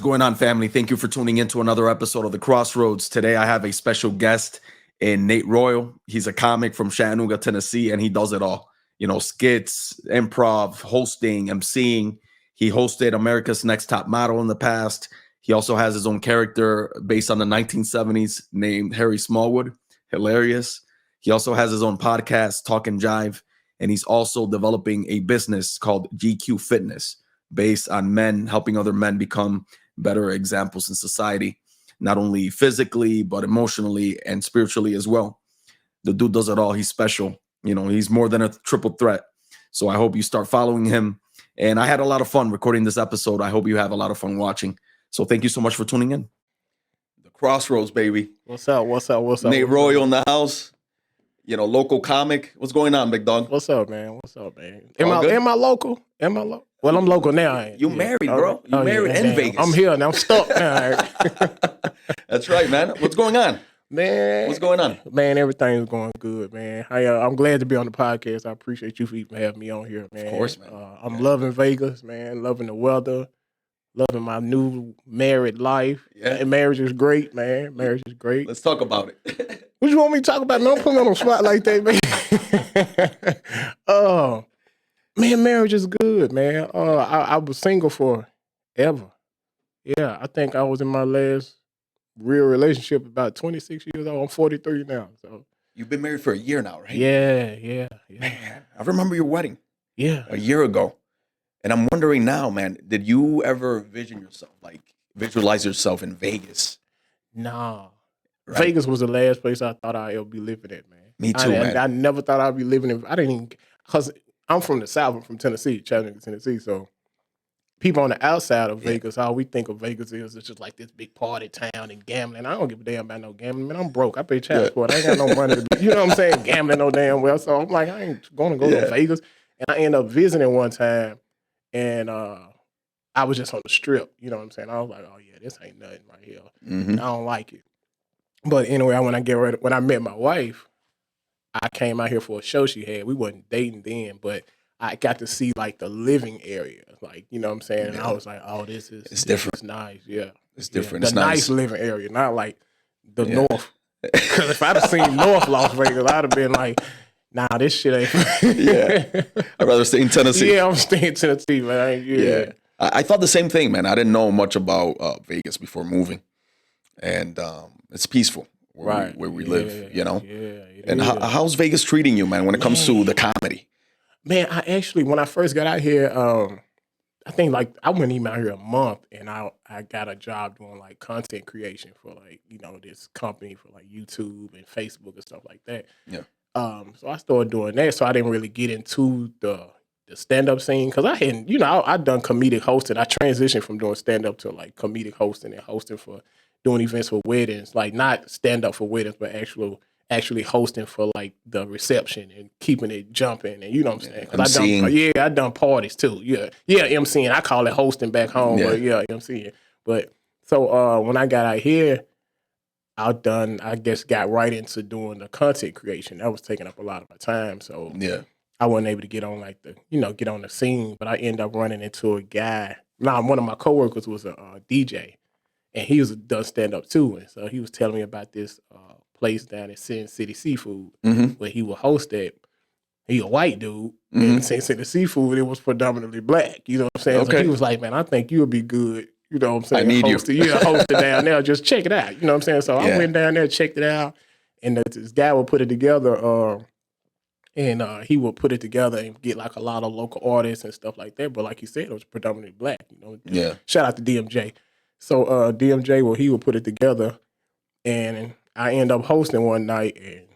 What's going on, family? Thank you for tuning in to another episode of the Crossroads. Today, I have a special guest in Nate Royal. He's a comic from Chattanooga, Tennessee, and he does it all. You know, skits, improv, hosting, emceeing. He hosted America's Next Top Model in the past. He also has his own character based on the 1970s named Harry Smallwood. Hilarious. He also has his own podcast, Talk and Jive, and he's also developing a business called GQ Fitness, based on men helping other men become better examples in society, not only physically, but emotionally and spiritually as well. The dude does it all. He's special. You know, he's more than a triple threat. So I hope you start following him. And I had a lot of fun recording this episode. I hope you have a lot of fun watching. So thank you so much for tuning in. The Crossroads, baby. What's up? Nate Royal in the house. You know, local comic. What's going on, big dog? What's up, man? Am I local? Well, I'm local now. You married, bro. You married in Vegas. I'm here now. I'm stuck now. That's right, man. What's going on? Man. What's going on? Man, everything's going good, man. I'm glad to be on the podcast. I appreciate you for even having me on here, man. Of course, man. I'm loving Vegas, man. Loving the weather. Loving my new married life. Yeah. And marriage is great, man. Marriage is great. Let's talk about it. What you want me to talk about? Don't put me on the spot like that, man. Man, marriage is good, man. I was single forever. Yeah, I think I was in my last real relationship about 26 years old. I'm 43 now. So You've been married for a year now, right? Yeah. Man, I remember your wedding. Yeah. A year ago. And I'm wondering now, man, did you ever visualize yourself in Vegas? Nah. Right? Vegas was the last place I thought I'd ever be living at, man. Me too, man. I never thought I'd be living in, I didn't even, because I'm from the South, I'm from Tennessee, Chattanooga, Tennessee, so people on the outside of Vegas, all we think of Vegas is it's just like this big party town and gambling. I don't give a damn about no gambling, man. I'm broke. I pay child support. I ain't got no money to be, you know what I'm saying, gambling no damn well. So I'm like, I ain't going to go to Vegas. And I ended up visiting one time, and I was just on the strip, you know what I'm saying? I was like, oh yeah, this ain't nothing right here. Mm-hmm. I don't like it. But anyway, when I met my wife, I came out here for a show she had. We wasn't dating then, but I got to see like the living area, like, you know what I'm saying? And I was like, oh, this is different. It's nice, yeah. It's different. The It's nice living area, not like the North. Because if I'd have seen North Las Vegas, I'd have been like, nah, this shit ain't. Yeah. I'd rather stay in Tennessee. Yeah, I'm staying in Tennessee, man. Yeah. I thought the same thing, man. I didn't know much about Vegas before moving. And it's peaceful where we live, you know? Yeah. And how's Vegas treating you, man, when it comes to the comedy? Man, I actually, when I first got out here, I think like I wasn't even out here a month, and I got a job doing like content creation for like, you know, this company for like YouTube and Facebook and stuff like that. Yeah. So I started doing that. So I didn't really get into the stand-up scene because I hadn't, you know, I'd done comedic hosting. I transitioned from doing stand-up to like comedic hosting and hosting for doing events for weddings, like not stand-up for weddings, but actually hosting for like the reception and keeping it jumping, and you know what I'm saying? Because I done parties too. Yeah, MCing. I call it hosting back home, but yeah, MCing. But so when I got out here, I guess got right into doing the content creation. That was taking up a lot of my time. So I wasn't able to get on get on the scene, but I ended up running into a guy. One of my coworkers was a DJ, and he done stand up too. And so he was telling me about this place down in Sin City Seafood where he would host at. He a white dude, and Sin City Seafood, it was predominantly black. You know what I'm saying? Okay. So he was like, man, I think you'll be good. You know what I'm saying? I need you. Yeah, host it down there. Just check it out. You know what I'm saying? So I went down there, checked it out, and this guy would put it together. And he would put it together and get like a lot of local artists and stuff like that. But like you said, it was predominantly black. You know? Yeah. Shout out to DMJ. So DMJ, well, he would put it together, and I end up hosting one night and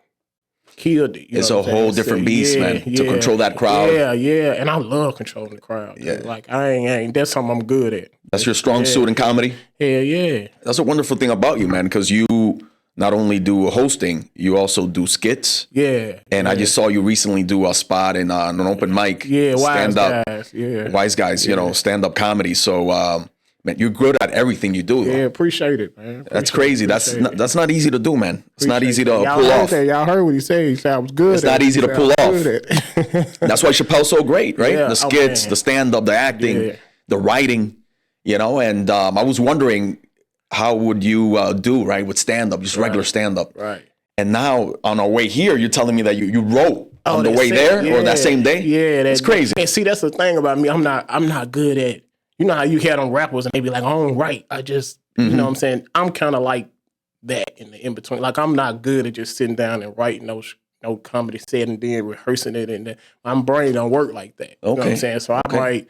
killed it. It's a whole different beast, man, to control that crowd. Yeah, and I love controlling the crowd. Yeah. Like I ain't that's something I'm good at. That's your strong suit in comedy? Yeah. That's a wonderful thing about you, man, because you not only do hosting, you also do skits. Yeah. And I just saw you recently do a spot in an open mic. Yeah, Wise Guys, you know, stand-up comedy. So, man, you're good at everything you do. Yeah, appreciate it, man. That's crazy. That's not easy to do, man. It's not easy to pull off. Y'all heard what he said. He said I was good. It's not easy to pull off. That's why Chappelle's so great, right? The skits, the stand-up, the acting, the writing. you know, and I was wondering how would you do, right, with stand-up, just regular stand-up. Right. And now on our way here, you're telling me that you wrote on the way there or that same day? Yeah. It's crazy. And see, that's the thing about me. I'm not good at, you know how you hear them rappers and they be like, I don't write. I just, you know what I'm saying? I'm kind of like that in the in-between. Like, I'm not good at just sitting down and writing no comedy set and then rehearsing it. And my brain don't work like that. You know what I'm saying? So I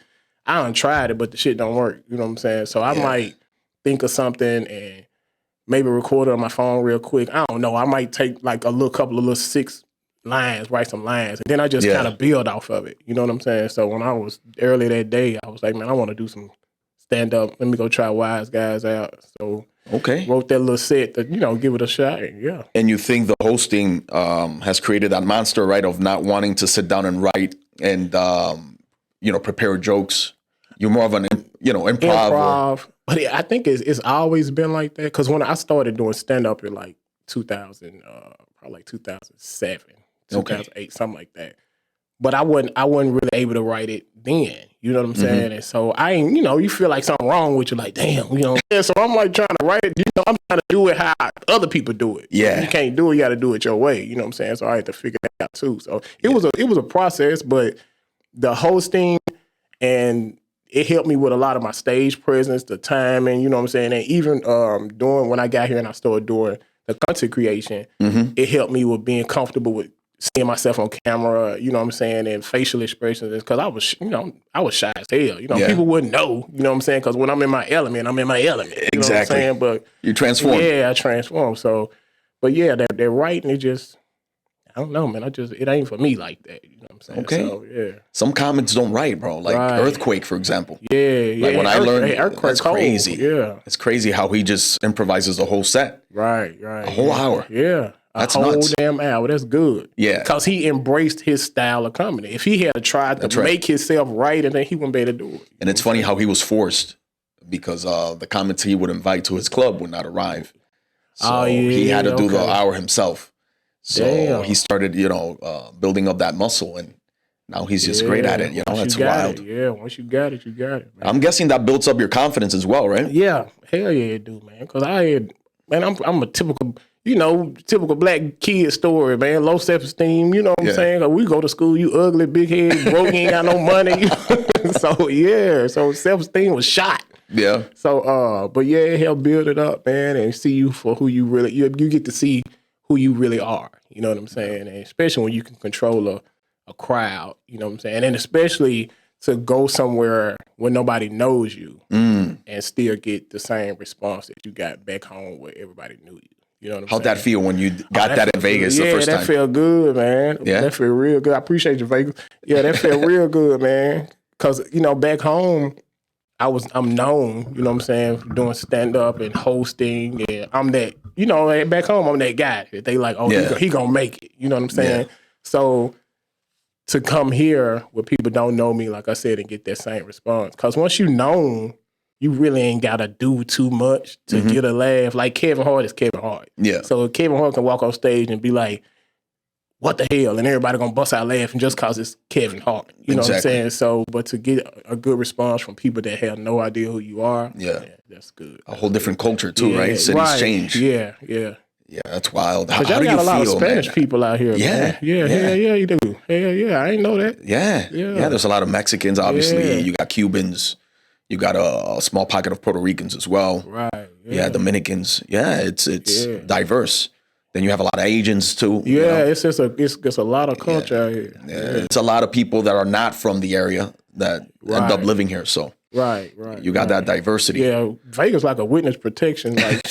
done tried it, but the shit don't work. You know what I'm saying? So I might think of something and maybe record it on my phone real quick. I don't know. I might take like a couple of little 6 lines, write some lines, and then I just kind of build off of it. You know what I'm saying? So when I was early that day, I was like, man, I want to do some stand up. Let me go try Wise Guys out. So wrote that little set to, you know, give it a shot. Yeah. And you think the hosting has created that monster, right, of not wanting to sit down and write and you know, prepare jokes? You're more of an improv. But I think it's always been like that. Because when I started doing stand up in like 2000, probably like 2007, 2008, something like that. But I wasn't really able to write it then. You know what I'm saying? And so I ain't, you know, you feel like something wrong with you, like, damn, you know. Yeah, so I'm like trying to write it. You know, I'm trying to do it how other people do it. Yeah. You can't do it, you got to do it your way. You know what I'm saying? So I had to figure that out too. So it was a process, but the hosting and it helped me with a lot of my stage presence, the timing, you know what I'm saying? And even doing when I got here and I started doing the content creation, it helped me with being comfortable with seeing myself on camera, you know what I'm saying, and facial expressions. Because I was, you know, I was shy as hell. You know, people wouldn't know, you know what I'm saying? Because when I'm in my element, I'm in my element. You know what I'm saying? But you transform. Yeah, I transform. So, but yeah, they're writing, it just, I don't know, man. It ain't for me like that. You know what I'm saying? Okay. So, yeah. Some comics don't write, bro. Like Earthquake, for example. Yeah. Like when I learned, Earthquake, that's crazy. Yeah. It's crazy how he just improvises the whole set. Right. A whole hour. Yeah. That's a whole nuts. damn hour. That's good. Yeah. Because he embraced his style of comedy. If he had tried to make himself right, and then he wouldn't be able to do it. And it's funny how he was forced because the comics he would invite to his club would not arrive. So he had to do the hour himself. So he started, you know, building up that muscle, and now he's just great at it. You know, that's wild. Yeah, once you got it, you got it. Man. I'm guessing that builds up your confidence as well, right? Yeah, hell yeah, it do, man. Because I'm a typical, you know, typical black kid story, man. Low self-esteem, you know what I'm saying? 'Cause we go to school, you ugly, big head, broke, you ain't got no money. So self-esteem was shot. Yeah. So, but yeah, it helped build it up, man, and see you for who you really, you get to see who you really are. You know what I'm saying? And especially when you can control a crowd, you know what I'm saying? And especially to go somewhere where nobody knows you and still get the same response that you got back home where everybody knew you. You know what I'm saying? How'd that feel when you got that in Vegas the first time? Yeah, that felt good, man. Yeah? That felt real good. I appreciate you, Vegas. Yeah, that felt real good, man. Because, you know, back home, I'm known, you know what I'm saying, for doing stand-up and hosting. And I'm that, you know, back home, I'm that guy. They like, oh, he gonna make it. You know what I'm saying? Yeah. So to come here where people don't know me, like I said, and get that same response. Because once you known, you really ain't got to do too much to get a laugh. Like Kevin Hart is Kevin Hart. Yeah. So Kevin Hart can walk on stage and be like, what the hell? And everybody gonna bust out laughing just cause it's Kevin Hart. You know what I'm saying? So, but to get a good response from people that have no idea who you are, that's good. A whole different culture too, right? Cities change. Yeah, that's wild. How do you got a lot of Spanish people out here, man. Yeah, you do. Hell yeah, I ain't know that. Yeah. There's a lot of Mexicans, obviously. Yeah. You got Cubans. You got a small pocket of Puerto Ricans as well. Right. Yeah, Dominicans. Yeah, it's diverse. Then you have a lot of Asians too. Yeah, you know? It's just a lot of culture out here. Yeah. It's a lot of people that are not from the area that end up living here. So you got that diversity. Yeah, Vegas like a witness protection. Like,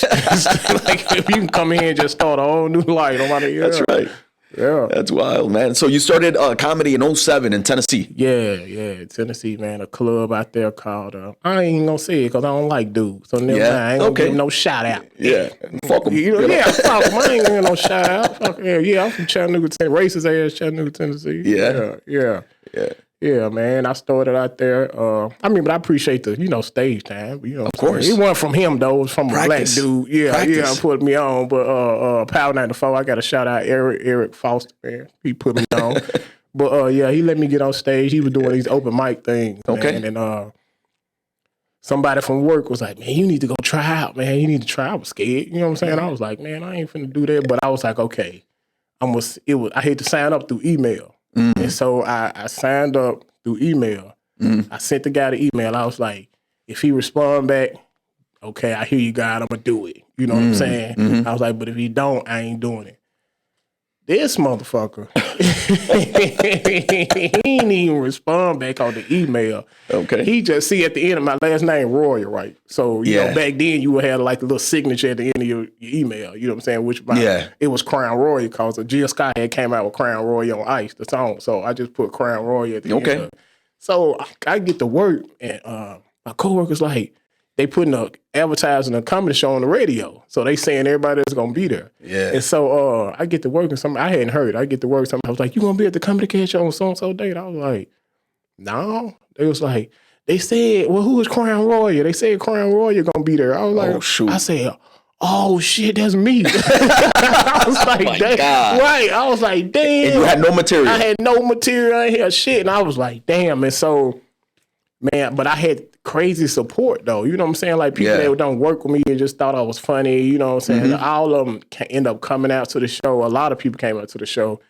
like if you can come in and just start a whole new life. That's right. Yeah, that's wild, man. So you started comedy in 2007 in Tennessee. Yeah, Tennessee, man. A club out there called, I ain't gonna say it because I don't like dudes. So never mind. I ain't gonna give him no shout out. Yeah, fuck them. Fuck them. I ain't giving no shout out. Fuck yeah, I'm from Chattanooga, Tennessee. Racist ass Chattanooga, Tennessee. Yeah, man. I started out there. But I appreciate the, stage time. Of course. It wasn't from him, though. It was from a black dude. Yeah, put me on. But Power 94, I got to shout out Eric Foster, man. He put me on. But, he let me get on stage. He was doing these open mic things. Okay. Man. And somebody from work was like, man, you need to go try out, man. You need to try. I was scared. You know what I'm saying? I was like, man, I ain't finna do that. But I was like, okay. I had to sign up through email. And so I signed up through email. I sent the guy the email. I was like, if he respond back, okay, I hear you, God, I'm gonna do it. You know what I'm saying? I was like, but if he don't, I ain't doing it. This motherfucker, he didn't even respond back on the email. Okay. He just see at the end of my last name, Royal, right? So, you know, back then you would have like a little signature at the end of your email, you know what I'm saying? Which it was Crown Royal because Jill Scott had came out with Crown Royal on Ice, the song. So I just put Crown Royal at the end of it. So I get to work and my coworker's like, they putting up advertising a comedy show on the radio. So they saying everybody that's gonna be there. Yeah. And so I get to work and something I hadn't heard. I get to work something. I was like, you gonna be at the comedy cast show on so and so date? I was like, no. They was like, they said, well, who is Crown Royal? They said Crown Royal gonna be there. I was like, oh shoot. I said, oh shit, that's me. I was like, God. Right. I was like, damn. And you had no material. I had no material. I had shit. And I was like, damn. And so, man, but I had crazy support though. You know what I'm saying? Like people that don't work with me and just thought I was funny. You know what I'm saying? All of them end up coming out to the show. A lot of people came out to the show,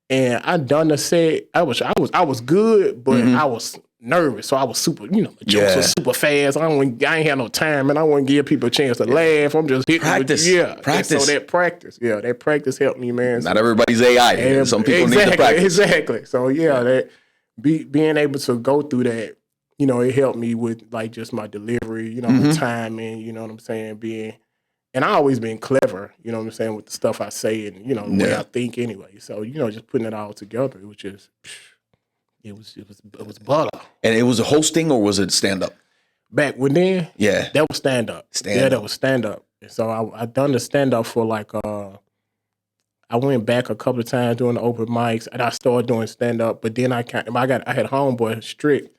and I done the set. I was good, but I was nervous. So I was super. You know, the jokes were super fast. I ain't had no time, and I wouldn't give people a chance to laugh. I'm just hitting practice. Practice. And so that practice helped me, man. Not everybody's AI. And some people need to practice. Exactly. So that being able to go through that. You know, it helped me with like just my delivery, you know, the timing, you know what I'm saying, and I always been clever, you know what I'm saying, with the stuff I say and, you know, the way I think anyway. So, you know, just putting it all together, it was just, it was butter. And it was a hosting or was it stand-up? Back when then? Yeah. That was stand-up. Yeah, that was stand-up. And so I done the stand-up for like, I went back a couple of times doing the open mics and I started doing stand-up, but then I had homeboy Strick.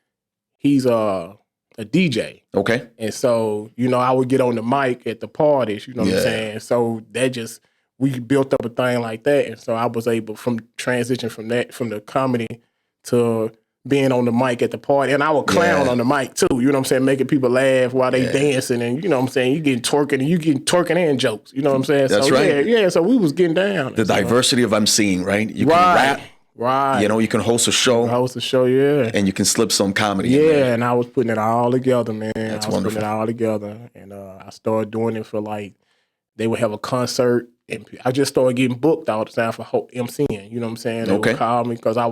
He's a DJ. Okay. And so, you know, I would get on the mic at the parties, you know what I'm saying? So we built up a thing like that. And so I was able transition from the comedy to being on the mic at the party. And I would clown on the mic too, you know what I'm saying? Making people laugh while they dancing and, you know what I'm saying? You getting twerking and jokes, you know what I'm saying? That's so, right. Yeah, so we was getting down. The diversity of emceeing, right? You can rap. Right. You know, you can host a show. And you can slip some comedy in there. And I was putting it all together, man. That's wonderful. Putting it all together. And I started doing it for like, they would have a concert. And I just started getting booked all the time for MCing. You know what I'm saying? They would call me because I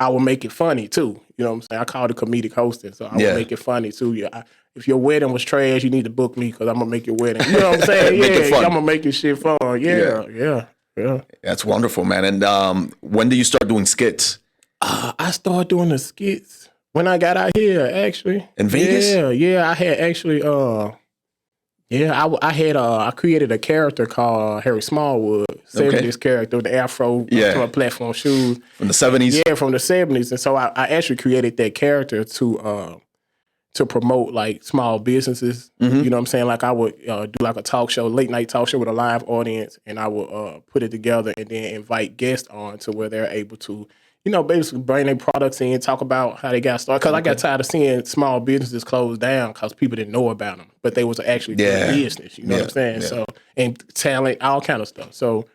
would make it funny too. You know what I'm saying? I called it comedic hosting. So I would make it funny too. Yeah. If your wedding was trash, you need to book me because I'm going to make your wedding. You know what I'm saying? I'm going to make your shit fun. Yeah. That's wonderful, man. And when did you start doing skits? I started doing the skits when I got out here, actually. In Vegas? Yeah. I had actually, I created a character called Harry Smallwood, 70s character with the afro, platform shoes. From the 70s? Yeah, from the 70s. And so I actually created that character to promote like small businesses. You know what I'm saying? Like I would do like a talk show, late night talk show with a live audience, and I would put it together and then invite guests on to where they're able to, you know, basically bring their products in, talk about how they got started. Because I got tired of seeing small businesses close down because people didn't know about them, but they was actually doing business. You know what I'm saying? So, and talent, all kind of stuff. So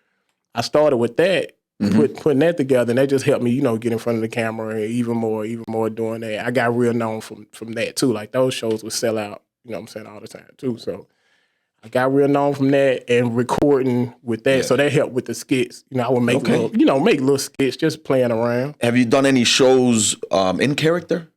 I started with that. Putting that together, and that just helped me, you know, get in front of the camera and even more doing that. I got real known from that too. Like those shows would sell out, you know what I'm saying, all the time too. So I got real known from that and recording with that. So that helped with the skits. You know, I would make little skits just playing around. Have you done any shows in character?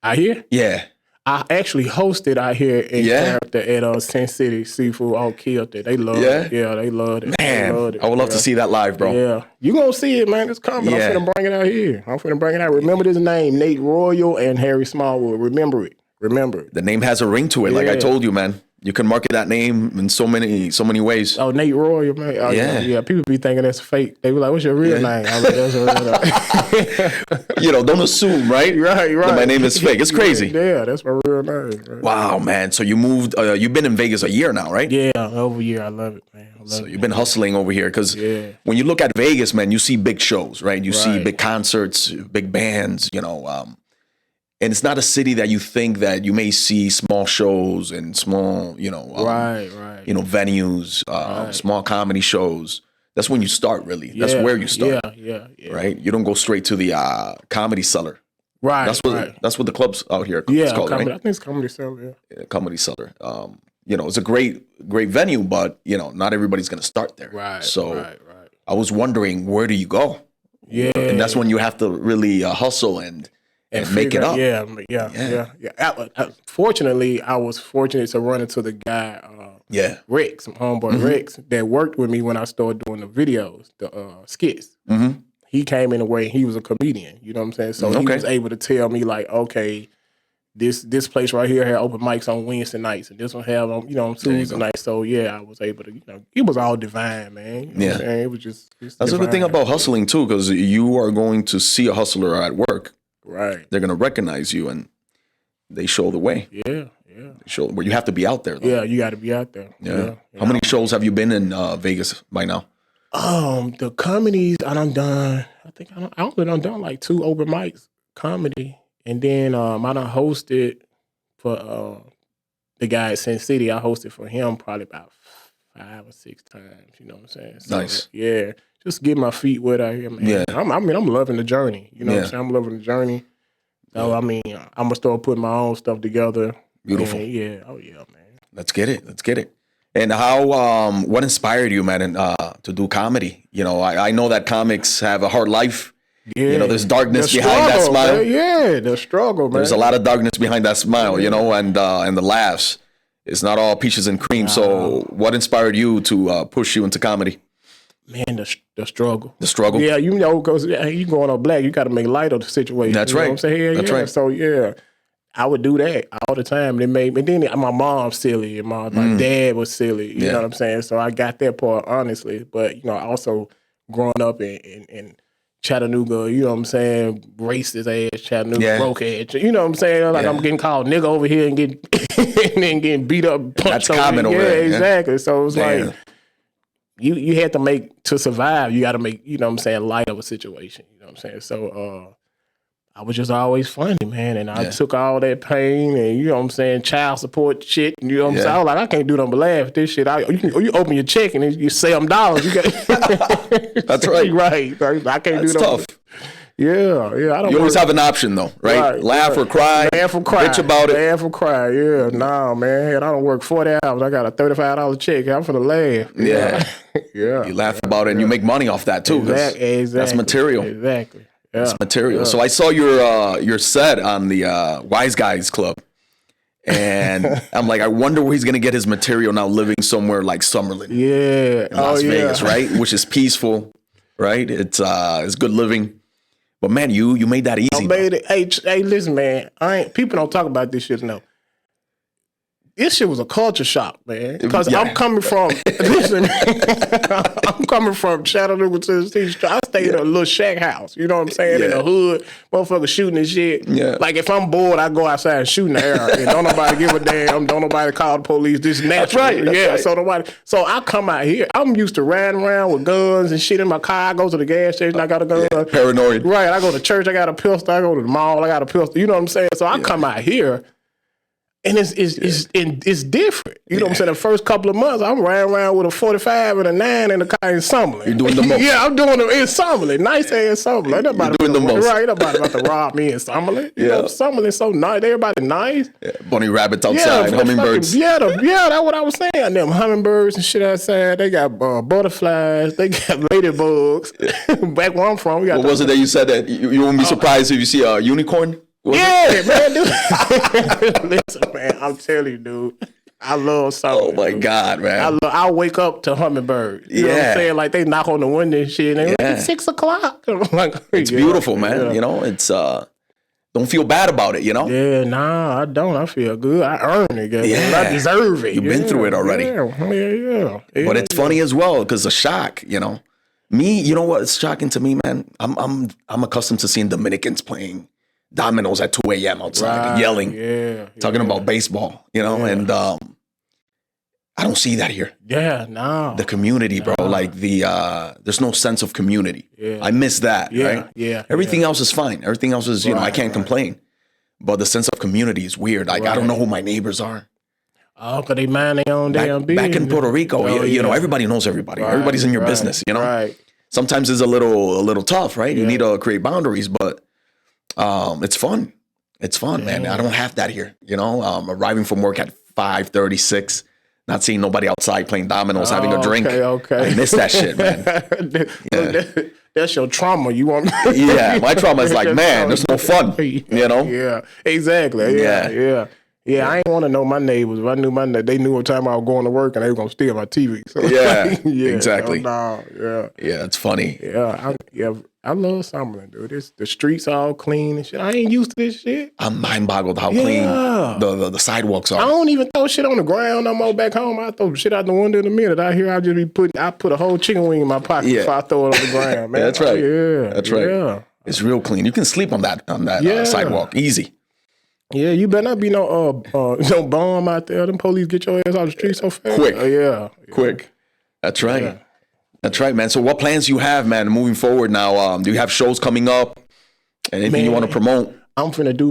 Out here? Yeah. I actually hosted out here in character at Sin City Seafood. All killed it. They loved it. Yeah, they loved it. Man, loved it, I would love to see that live, bro. Yeah. You gonna see it, man. It's coming. I'm finna bring it out here. Remember this name, Nate Royal and Harry Smallwood. Remember it. The name has a ring to it, like I told you, man. You can market that name in so many ways. Oh, Nate Royal, man. Oh, yeah. People be thinking that's fake. They be like, "What's your real name?" I'm like, "That's a real name." You know, don't assume, right? Right. That my name is fake. It's crazy. Yeah, that's my real name. Right? Wow, man. So you moved. You've been in Vegas a year now, right? Yeah, over a year. I love it, man. You've been hustling over here because when you look at Vegas, man, you see big shows, right? You see big concerts, big bands. You know, And it's not a city that you think that you may see small shows and small, right. venues, small comedy shows. That's when you start, really. That's where you start. Yeah. Right? You don't go straight to the Comedy Cellar. Right. That's what the club's out here is called, right? I think it's Comedy Cellar. Yeah, Comedy Cellar. It's a great venue, but not everybody's gonna start there. Right. So right. I was wondering, where do you go? Yeah. And that's when you have to really hustle and make it up. Yeah. Fortunately, I was fortunate to run into the guy, Rex, some homeboy Rex, that worked with me when I started doing the videos, the skits. Mm-hmm. He came in a way, he was a comedian, you know what I'm saying? So he was able to tell me, like, okay, this place right here had open mics on Wednesday nights, and this one have on Tuesday nights. So I was able to, it was all divine, man. You know what I'm saying? It was just that's the good thing about hustling too, because you are going to see a hustler at work. Right. They're going to recognize you, and they show the way. Yeah. They show where you have to be out there, though. Yeah, you got to be out there. Yeah. How many shows have you been in Vegas by now? The comedies I done done. I think I only done like 2 open mics comedy, and then I done hosted for the guy at Sin City. I hosted for him probably about 5 or 6 times. You know what I'm saying? So, nice. Yeah, just get my feet wet out here, man. Yeah. I'm loving the journey. You know what I'm saying? I'm loving the journey. So I'm gonna start putting my own stuff together. Beautiful. Yeah. Oh yeah, man. Let's get it. And how? What inspired you, man, to do comedy? I know that comics have a hard life. Yeah. There's darkness behind that smile. Man. Yeah, the struggle, man. There's a lot of darkness behind that smile, and the laughs. It's not all peaches and cream. So, what inspired you to push you into comedy? Man, the struggle. The struggle. Yeah, because you going on black, you got to make light of the situation. That's right. You know what I'm saying? That's right. So I would do that all the time. And then my mom's silly and my dad was silly. You know what I'm saying? So I got that part, honestly. But, also growing up in Chattanooga, you know what I'm saying? Racist ass Chattanooga, broke ass. You know what I'm saying? Like I'm getting called nigga over here and getting beat up. That's common over there. Yeah, exactly. So it's like you had to make, to survive, you got to make, you know what I'm saying, light of a situation. You know what I'm saying? So I was just always funny, man. And I took all that pain and, you know what I'm saying, child support shit. And, you know what I'm saying? I was like, I can't do nothing but laugh at this shit. You open your check and you say them dollars. You got That's right. Right. I can't do that. That's tough. Yeah. I don't. You always have an option, though, right? Laugh or cry. Laugh or cry. Bitch about it. Laugh or cry. Yeah. Nah, man. I don't work 40 hours. I got a $35 check. I'm finna laugh. Yeah. Yeah. You laugh about it and you make money off that, too. Exactly. That's material. Exactly. Yeah. That's material. So I saw your set on the Wise Guys Club. And I'm like, I wonder where he's going to get his material now living somewhere like Summerlin. Yeah. In Las Vegas, right? Which is peaceful, right? It's good living. But man, you made that easy. I made it. Hey, listen, man. People don't talk about this shit enough. This shit was a culture shock, man. Because I'm coming from, listen, I'm coming from Chattanooga, Tennessee. I stayed in a little shack house. You know what I'm saying? In the hood, motherfuckers shooting and shit. Yeah. Like if I'm bored, I go outside and shoot in the air. And don't nobody give a damn. Don't nobody call the police. This is natural. That's right. So I come out here. I'm used to riding around with guns and shit in my car. I go to the gas station. I got a gun. Paranoid. Right. I go to church. I got a pistol. I go to the mall. I got a pistol. You know what I'm saying? So I come out here. And it's different. You know what I'm saying? The first couple of months, I'm riding around with a 45 and a 9 in the car in Summerlin. You're doing the most. Yeah, I'm doing it in Summerlin. Nice ass Summerlin. You're doing the most. Right, nobody about to rob me in Summerlin. You know, Summerlin's so nice. Everybody nice. Yeah. Bunny rabbits outside, hummingbirds. That's what I was saying. Them hummingbirds and shit outside. They got butterflies. They got ladybugs. Back where I'm from. What was it that you said that you won't be surprised if you see a unicorn? Man. Listen, man, I'm telling you, dude. I love Summerlin. Oh my God, man. I wake up to hummingbirds. You know what I'm saying? Like they knock on the window and shit. And they're like, 6 o'clock. I'm like, it's beautiful, man. You know, it's don't feel bad about it, you know? Yeah, nah, I don't. I feel good. I earn it. I deserve it. You've been through it already. Yeah. But it's funny as well, because a shock, you know. Me, you know what's shocking to me, man? I'm accustomed to seeing Dominicans playing dominoes at 2 a.m. outside and yelling, talking about baseball, you know, and I don't see that here. Yeah, no. The community, bro, like there's no sense of community. I miss that, right? Yeah. Everything else is fine. Everything else is, you know, I can't complain. but the sense of community is weird. Like I don't know who my neighbors are. Oh, because they mind their own damn business. Back in Puerto Rico, you know, everybody knows everybody. Right, everybody's in your business, you know? Right. Sometimes it's a little tough, right? You need to create boundaries, but it's fun. It's fun, man. I don't have that here, you know? Arriving from work at 5:36, not seeing nobody outside playing dominoes, having a drink. Okay. I miss that shit, man. That's your trauma. You want? Yeah, my trauma is like, man, there's no fun, you know? Yeah, exactly. Yeah, I ain't want to know my neighbors. If I knew my neighbors, they knew what time I was going to work and they were going to steal my TV. So, exactly. Yeah, it's funny. I love Summerlin, dude. The streets all clean and shit. I ain't used to this shit. I'm mind-boggled how clean the sidewalks are. I don't even throw shit on the ground no more back home. I throw shit out the window in a minute. Out here, I put a whole chicken wing in my pocket before I throw it on the ground, man. That's right. That's right. Yeah. It's real clean. You can sleep on that sidewalk. Easy. Yeah, you better not be no bomb out there. Them police get your ass out the street so fast. Quick. Quick. That's right. Yeah. That's right, man. So what plans you have, man, moving forward now? Do you have shows coming up? Anything you want to promote? I'm finna do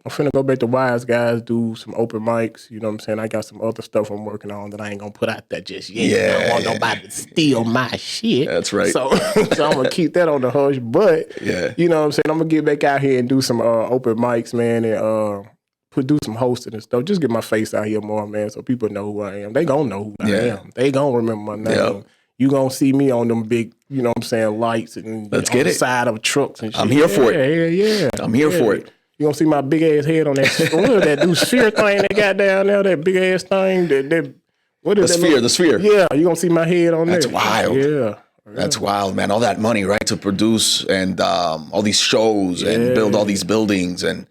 I'm finna go back to Wise Guys, do some open mics. You know what I'm saying? I got some other stuff I'm working on that I ain't gonna put out there just yet. I don't want nobody to steal my shit. That's right. So I'm gonna keep that on the hush. But you know what I'm saying? I'm gonna get back out here and do some open mics, man, and do some hosting and stuff. Just get my face out here more, man, so people know who I am. They gonna know who I am. They gonna remember my name. Yep. You gonna see me on them big, you know what I'm saying, lights and on the side of trucks and shit. I'm here for it. Yeah. I'm here for it. You gonna see my big ass head on that that new sphere thing they got down there, that big ass thing. What is that? The sphere. Yeah, you gonna see my head on That's there. Wild. Yeah. That's wild, man. All that money, right, to produce and all these shows and build all these buildings. And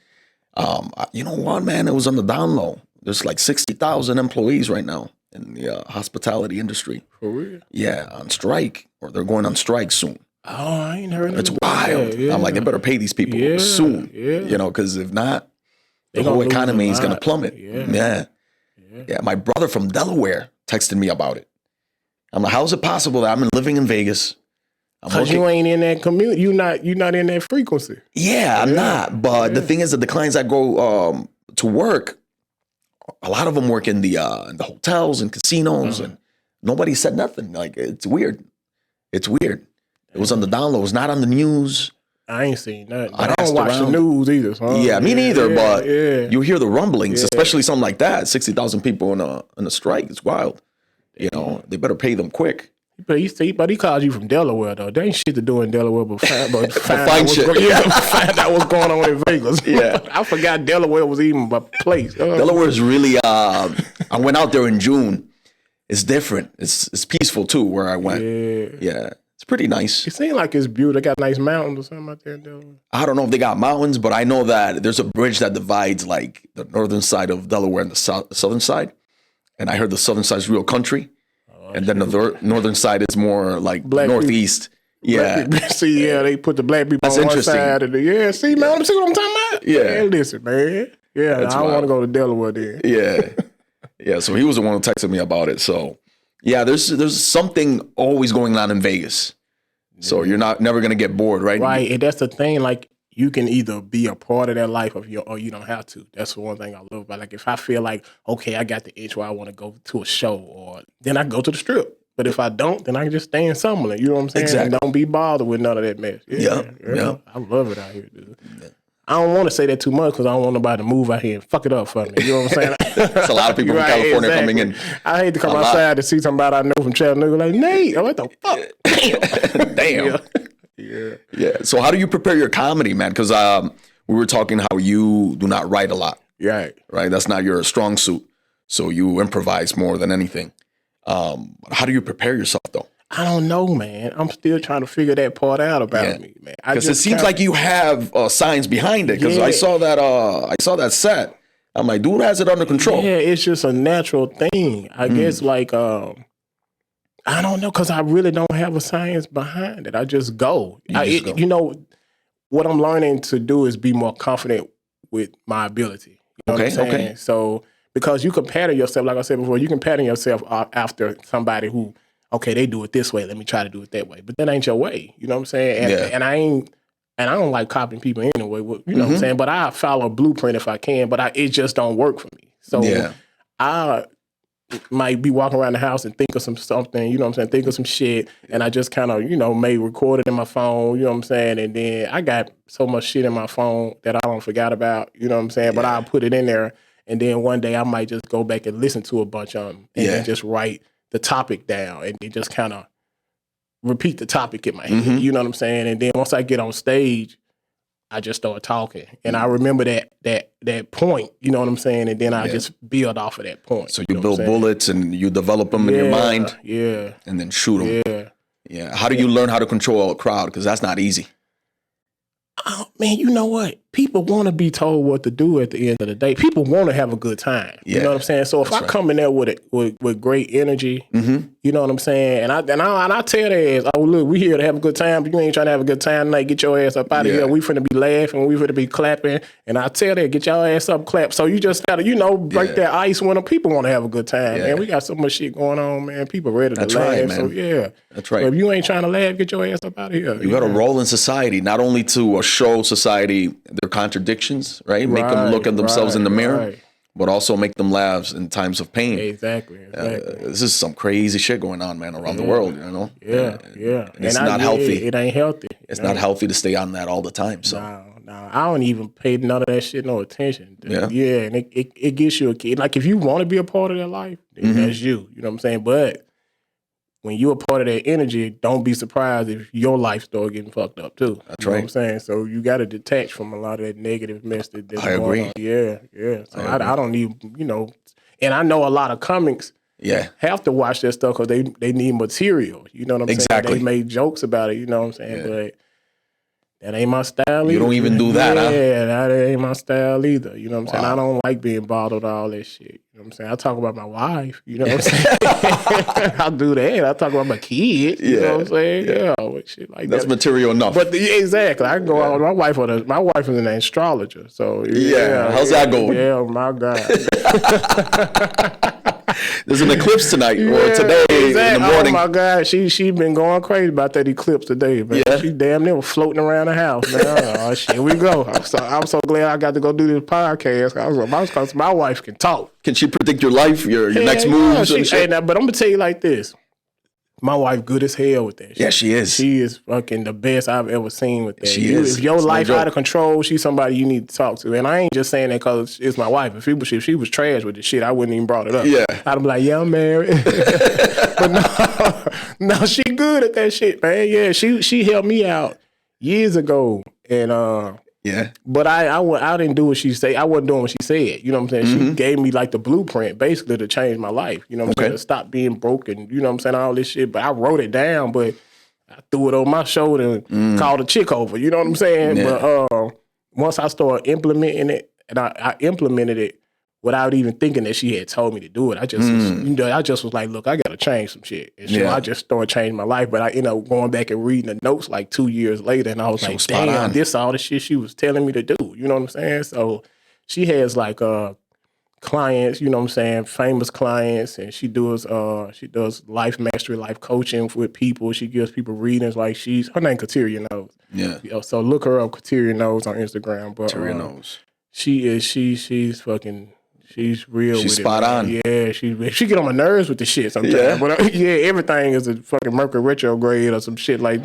you know what, man? It was on the down low. There's like 60,000 employees right now in the hospitality industry. For real? Yeah, on strike, or they're going on strike soon. Oh, I ain't heard of It's wild. I'm like, they better pay these people soon. You know, because if not, the whole economy is going to plummet. Yeah. My brother from Delaware texted me about it. I'm like, how is it possible that I'm living in Vegas? Because you ain't in that community. You're not in that frequency. Yeah, I'm not. But the thing is that the clients that go to work, a lot of them work in the hotels and casinos, and nobody said nothing. Like, it's weird. It's weird. It was on the down low. It was not on the news. I ain't seen nothing. I don't watch the news either. So yeah, me neither. But you hear the rumblings, especially something like that. 60,000 people in a strike. It's wild. You know, they better pay them quick. But he called you from Delaware, though. There ain't shit to do in Delaware but find shit. Find out what's going on in Vegas. Yeah. I forgot Delaware was even a place. Delaware is really, I went out there in June. It's different. It's peaceful, too, where I went. Yeah. It's pretty nice. It seems like it's beautiful. They got nice mountains or something out there in Delaware. I don't know if they got mountains, but I know that there's a bridge that divides like the northern side of Delaware and the southern side. And I heard the southern side is real country. And then the northern side is more like black northeast. People. See, they put the black people on one side. See, man, see what I'm talking about? Yeah. Man, listen, man. Yeah, I don't want to go to Delaware then. Yeah. So he was the one who texted me about it. So yeah, there's something always going on in Vegas. So you're never gonna get bored, right? Right, and that's the thing. Like, you can either be a part of that life or you don't have to. That's the one thing I love about. Like, if I feel like, okay, I got the itch where I want to go to a show, or then I go to the strip. But if I don't, then I can just stay in Summerlin. You know what I'm saying? Exactly. And don't be bothered with none of that mess. Yeah. I love it out here, dude. I don't want to say that too much because I don't want nobody to move out here and fuck it up for me. You know what I'm saying? It's a lot of people from California coming in. I hate to come outside to see somebody I know from Chattanooga like, Nate, what the fuck? Damn. Yeah. So how do you prepare your comedy, man? Because we were talking how you do not write a lot. Right. That's not your strong suit. So you improvise more than anything. How do you prepare yourself, though? I don't know, man. I'm still trying to figure that part out about me, man. Because it seems like you have signs behind it. Because I saw that set. I'm like, dude has it under control. Yeah, it's just a natural thing. I guess, like, I don't know, because I really don't have a science behind it. I just go. You know, what I'm learning to do is be more confident with my ability. You know what I'm saying? Okay. So, because you can pattern yourself, like I said before, you can pattern yourself after somebody who, okay, they do it this way, let me try to do it that way. But that ain't your way. You know what I'm saying? And I ain't and I don't like copying people anyway. You know what I'm saying? But I follow a blueprint if I can, but it just don't work for me. So I might be walking around the house and think of something, you know what I'm saying? Think of some shit, and I just kind of, may record it in my phone, you know what I'm saying? And then I got so much shit in my phone that I don't forget about, you know what I'm saying? But I'll put it in there, and then one day I might just go back and listen to a bunch of them, and then just write the topic down, and then just kind of repeat the topic in my head, you know what I'm saying? And then once I get on stage, I just start talking, and I remember that point, you know what I'm saying, and then I just build off of that point. So you build bullets and you develop them in your mind, and then shoot them. Yeah. How do you learn how to control a crowd? Because that's not easy. Oh, man, you know what? People want to be told what to do at the end of the day. People want to have a good time. You know what I'm saying? So if I come in there with great energy, you know what I'm saying? And I tell their ass, oh, look, we here to have a good time, but you ain't trying to have a good time tonight. Get your ass up out of here. We finna be laughing. We finna be clapping. And I tell them, get your ass up, clap. So you just gotta, break that ice when the people want to have a good time, man. We got so much shit going on, man. People ready to laugh. Right, man. So, That's right. So if you ain't trying to laugh, get your ass up out of here. You got to roll in society, not only to show society their contradictions, right? Make them look at themselves in the mirror, but also make them laugh in times of pain. Exactly. This is some crazy shit going on, man, around the world, And it's not healthy. It ain't healthy. It's not healthy to stay on that all the time. So no, I don't even pay none of that shit no attention. And it gets you a kid. Like if you want to be a part of that life, then that's you. You know what I'm saying? But when you're a part of that energy, don't be surprised if your life start getting fucked up too. That's you know what I'm saying? So you got to detach from a lot of that negative mess that's going on. Yeah. So I don't need, and I know a lot of comics have to watch that stuff because they need material. You know what I'm saying? They made jokes about it, you know what I'm saying? But that ain't my style either. You don't even do that, huh? Yeah, that ain't my style either. You know what I'm saying? I don't like being bothered all that shit. You know what I'm saying? I talk about my wife. You know what I'm saying? I do that. I talk about my kids. You know what I'm saying? Yeah, shit like that's material enough. But exactly. I can go out. My wife is an astrologer. So how's that going? Yeah, my God. There's an eclipse tonight or today in the morning. Oh my God, she been going crazy about that eclipse today, man. She damn near floating around the house, man. Oh shit, here we go. I'm so glad I got to go do this podcast. My wife can talk. Can she predict your life, your next moves? But I'm gonna tell you like this. My wife good as hell with that shit. Yeah, she is. She is fucking the best I've ever seen with that. She is. If your life out of control, she's somebody you need to talk to. And I ain't just saying that because it's my wife. If she was trash with the shit, I wouldn't even brought it up. Yeah. I'd be like, yeah, I'm married. But no, she good at that shit, man. Yeah, she helped me out years ago. And but I didn't do what she said. I wasn't doing what she said. You know what I'm saying? She gave me like the blueprint basically to change my life. You know what I'm saying? To stop being broken. You know what I'm saying? All this shit. But I wrote it down, but I threw it on my shoulder and called a chick over. You know what I'm saying? Yeah. But once I started implementing it, and I implemented it without even thinking that she had told me to do it. I just was like, look, I got to change some shit. And so I just started changing my life. But I ended up going back and reading the notes like 2 years later. And I was like, damn, this all the shit she was telling me to do. You know what I'm saying? So she has like clients, you know what I'm saying, famous clients. And she does life mastery, life coaching with people. She gives people readings like her name Kateria Knows. Yeah. So look her up, Kateria Knows on Instagram. But Kateria Knows. She's fucking... She's real. She's spot on. Yeah, she get on my nerves with the shit sometimes. Yeah. But everything is a fucking Mercury retrograde or some shit like.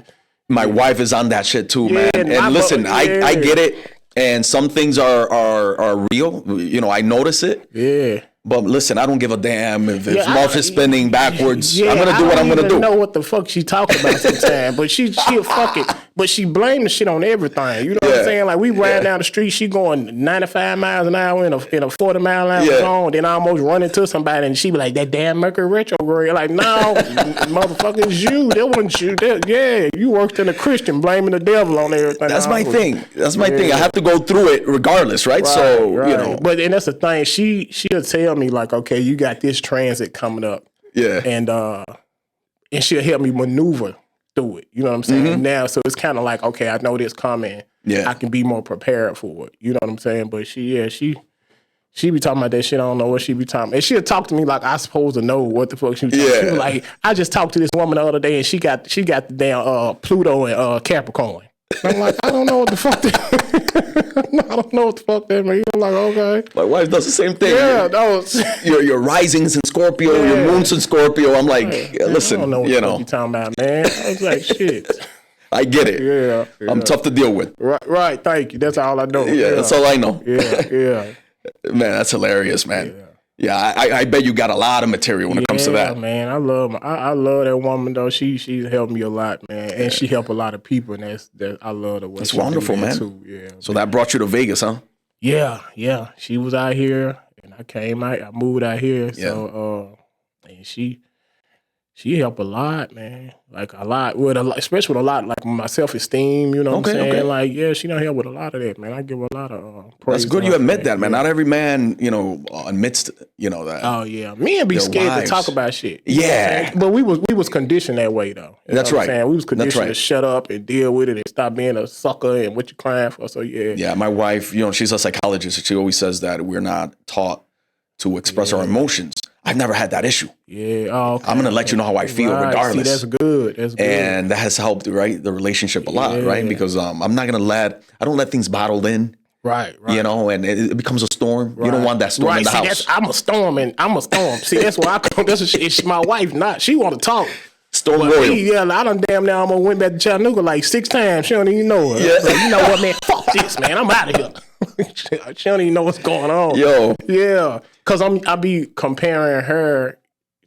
My wife is on that shit too, man. And listen, I get it. And some things are real. You know, I notice it. Yeah. But listen, I don't give a damn if mouth is spinning backwards. I'm gonna do what I'm gonna do. I don't know what the fuck she talking about sometimes, but she'll fuck it. But she blame the shit on everything. You know what I'm saying? Like we riding down the street, she going 95 miles an hour in a 40-mile-an-hour zone, then I almost run into somebody, and she be like, "That damn Mercury retrograde." Like, no, motherfucker, it's you. That wasn't you. You worked in a Christian, blaming the devil on everything. That's my thing. That's my thing. I have to go through it regardless, right? So you know. But and that's the thing. She'll tell me like, okay, you got this transit coming up. Yeah. And she'll help me maneuver through it. You know what I'm saying? Now, so it's kind of like, okay, I know this coming. Yeah. I can be more prepared for it. You know what I'm saying? But she be talking about that shit. I don't know what she be talking about. And she'll talk to me like I supposed to know what the fuck she be talking about. She was like, I just talked to this woman the other day and she got the damn Pluto and Capricorn. I'm like, I don't know what the fuck that I don't know what the fuck that means. I'm like, okay. My wife does the same thing. Yeah, that was your rising's in Scorpio, your moon's in Scorpio. I'm like, listen, I don't know what you're talking about, man. I was like, shit. I get it. Yeah. I'm tough to deal with. Right. Thank you. That's all I know. Yeah, that's all I know. Yeah. Man, that's hilarious, man. Yeah, I bet you got a lot of material when it comes to that. Yeah, man. I love that woman though. She helped me a lot, man, and she helped a lot of people. And I love the way. It's wonderful, man. Too. Yeah. So that brought you to Vegas, huh? Yeah. She was out here, and I moved out here. So, and she helped a lot, man. Like a lot, especially with a lot, like my self-esteem, you know what I'm saying? Okay. Like, yeah, she done help with a lot of that, man. I give her a lot of praise. That's good you admit that, man. Not every man, admits, that. Oh, yeah. Men be scared wives. to talk about shit. Yeah. But we was conditioned that way, though. You That's know what right. I'm saying? We was conditioned right. to shut up and deal with it and stop being a sucker and what you crying for. So, yeah. Yeah, my wife, she's a psychologist. She always says that we're not taught to express our emotions. I've never had that issue. Yeah. Oh, okay. I'm going to let you know how I feel regardless. See, that's good. That's good. And that has helped, right, the relationship a lot, right? Because I'm not going to I don't let things bottled in. Right. And it becomes a storm. Right. You don't want that storm in the house. I'm a storm. See, that's where I come. It's my wife, not. She want to talk. Storm Royal. Yeah, I done damn now almost went back to Chattanooga like 6 times. She don't even know her. Yeah. So, you know what, man? Fuck this, man. I'm out of here. She don't even know what's going on. Yo. Yeah. Because I be comparing her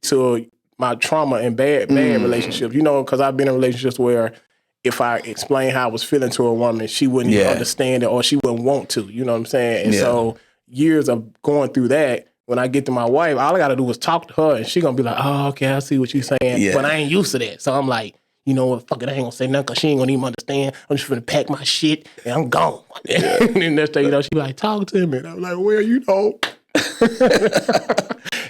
to my trauma and bad relationships. Because I've been in relationships where if I explain how I was feeling to a woman, she wouldn't understand it or she wouldn't want to. You know what I'm saying? And so years of going through that, when I get to my wife, all I got to do is talk to her and she going to be like, oh, okay, I see what you're saying. Yeah. But I ain't used to that. So I'm like, you know what, fuck it, I ain't going to say nothing because she ain't going to even understand. I'm just going to pack my shit and I'm gone. And then next thing you know, she be like, talk to me. And I'm like, well,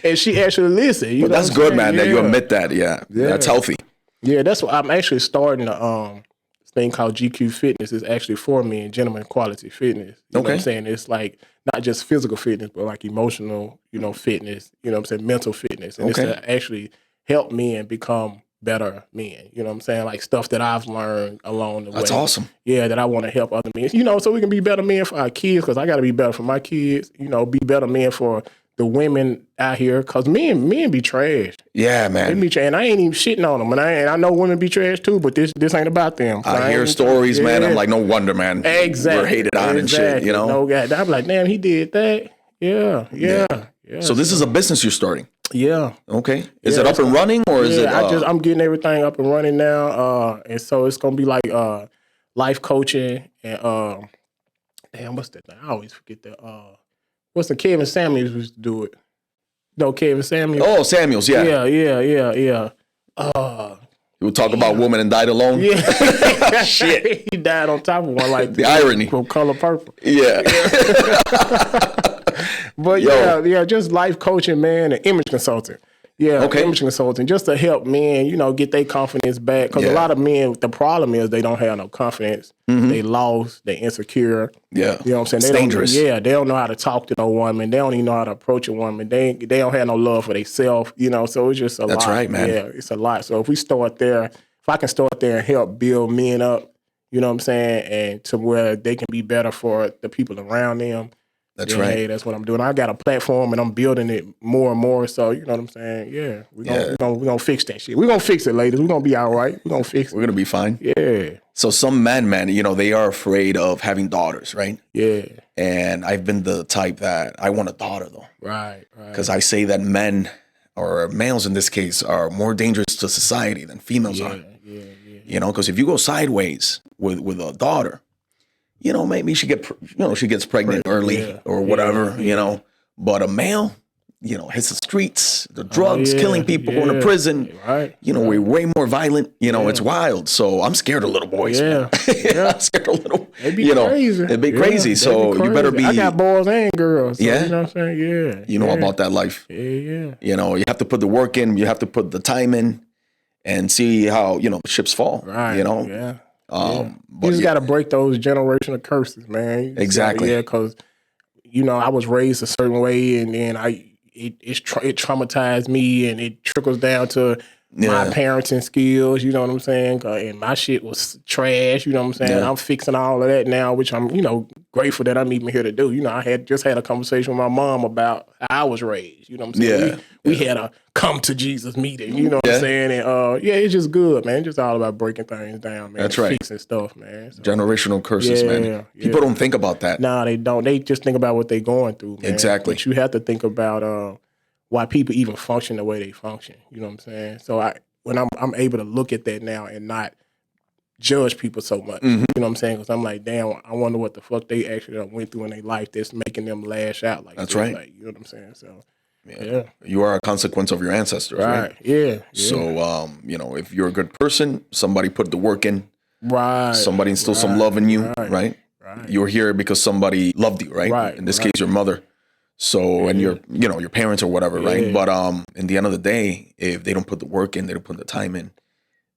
and she actually listened. But that's good, man, that you admit that. Yeah. That's healthy. Yeah, that's what I'm actually starting a thing called GQ Fitness. Is actually for me and gentlemen quality fitness. You know what I'm saying? It's like not just physical fitness, but like emotional, fitness, you know what I'm saying, mental fitness. And it's to actually help men become better men. You know what I'm saying? Like stuff that I've learned along the way. That's awesome. Yeah, that I want to help other men. So we can be better men for our kids, because I got to be better for my kids, be better men for the women out here, because men be trash. Yeah, man. They be trash, and I ain't even shitting on them. And I know women be trash too, but this ain't about them. I hear stories, man. I'm like, no wonder, man. Exactly. We're hated on and shit, No, God. I'm like, damn, he did that. Yeah. So this is a business you're starting? Yeah. Okay. Is it up and running, or is it? I'm getting everything up and running now. And so it's gonna be like life coaching and damn, what's that thing? I always forget that. What's the Kevin Samuels used to do it? No, Kevin Samuels. Oh, Samuels, yeah. Yeah. You would talk about women and died alone? Yeah. Shit. He died on top of one, like the irony. From Color Purple. Yeah. But just life coaching, man, and image consulting. Yeah, image consulting, just to help men, get their confidence back. Because a lot of men, the problem is they don't have no confidence. Mm-hmm. They lost, they insecure. Yeah. You know what I'm saying? It's dangerous. They don't know how to talk to no woman. They don't even know how to approach a woman. They don't have no love for themselves, so it's just a lot. That's right, man. Yeah, it's a lot. So if we start there, if I can start there and help build men up, you know what I'm saying, and to where they can be better for the people around them. That's right. Hey, that's what I'm doing. I got a platform and I'm building it more and more. So, you know what I'm saying? Yeah. We're gonna fix that shit. We're gonna fix it, ladies. We're gonna be all right. We're gonna fix it. We're gonna be fine. Yeah. So some men, man, they are afraid of having daughters, right? Yeah. And I've been the type that I want a daughter, though. Right. Because I say that men, or males in this case, are more dangerous to society than females are. Yeah. Because if you go sideways with a daughter, maybe she gets pregnant early or whatever, But a male, hits the streets, the drugs, killing people, going to prison. Right. We're way more violent. It's wild. So I'm scared of little boys. Yeah. I'm scared of little. It'd be crazy. It'd be crazy. So you better be. I got boys and girls. So, yeah. You know what I'm saying? Yeah. You know about that life. Yeah. You have to put the work in. You have to put the time in, and see how ships fall. Right. Yeah. But you just got to break those generational curses, man. Exactly. Because I was raised a certain way, and then it traumatized me, and it trickles down to my parenting skills, you know what I'm saying? And my shit was trash, you know what I'm saying? I'm fixing all of that now, which I'm, grateful that I'm even here to do. I had just had a conversation with my mom about how I was raised, you know what I'm saying? We had a come to Jesus meeting, you know what I'm saying? And it's just good, man. It's just all about breaking things down, man. That's right. Fixing stuff, man. So, generational curses, man. People don't think about that. Nah, they don't. They just think about what they're going through, man. Exactly. But you have to think about why people even function the way they function. You know what I'm saying? So when I'm able to look at that now and not judge people so much. You know what I'm saying? Because I'm like, damn, I wonder what the fuck they actually went through in their life that's making them lash out like that's this. right. Like, you know what I'm saying? So you are a consequence of your ancestors, right? Yeah. So if you're a good person, somebody put the work in, right? Somebody instilled some love in you, right? You're here because somebody loved you, right? In this case, your mother. So and your parents or whatever, right? But in the end of the day, if they don't put the work in, they don't put the time in,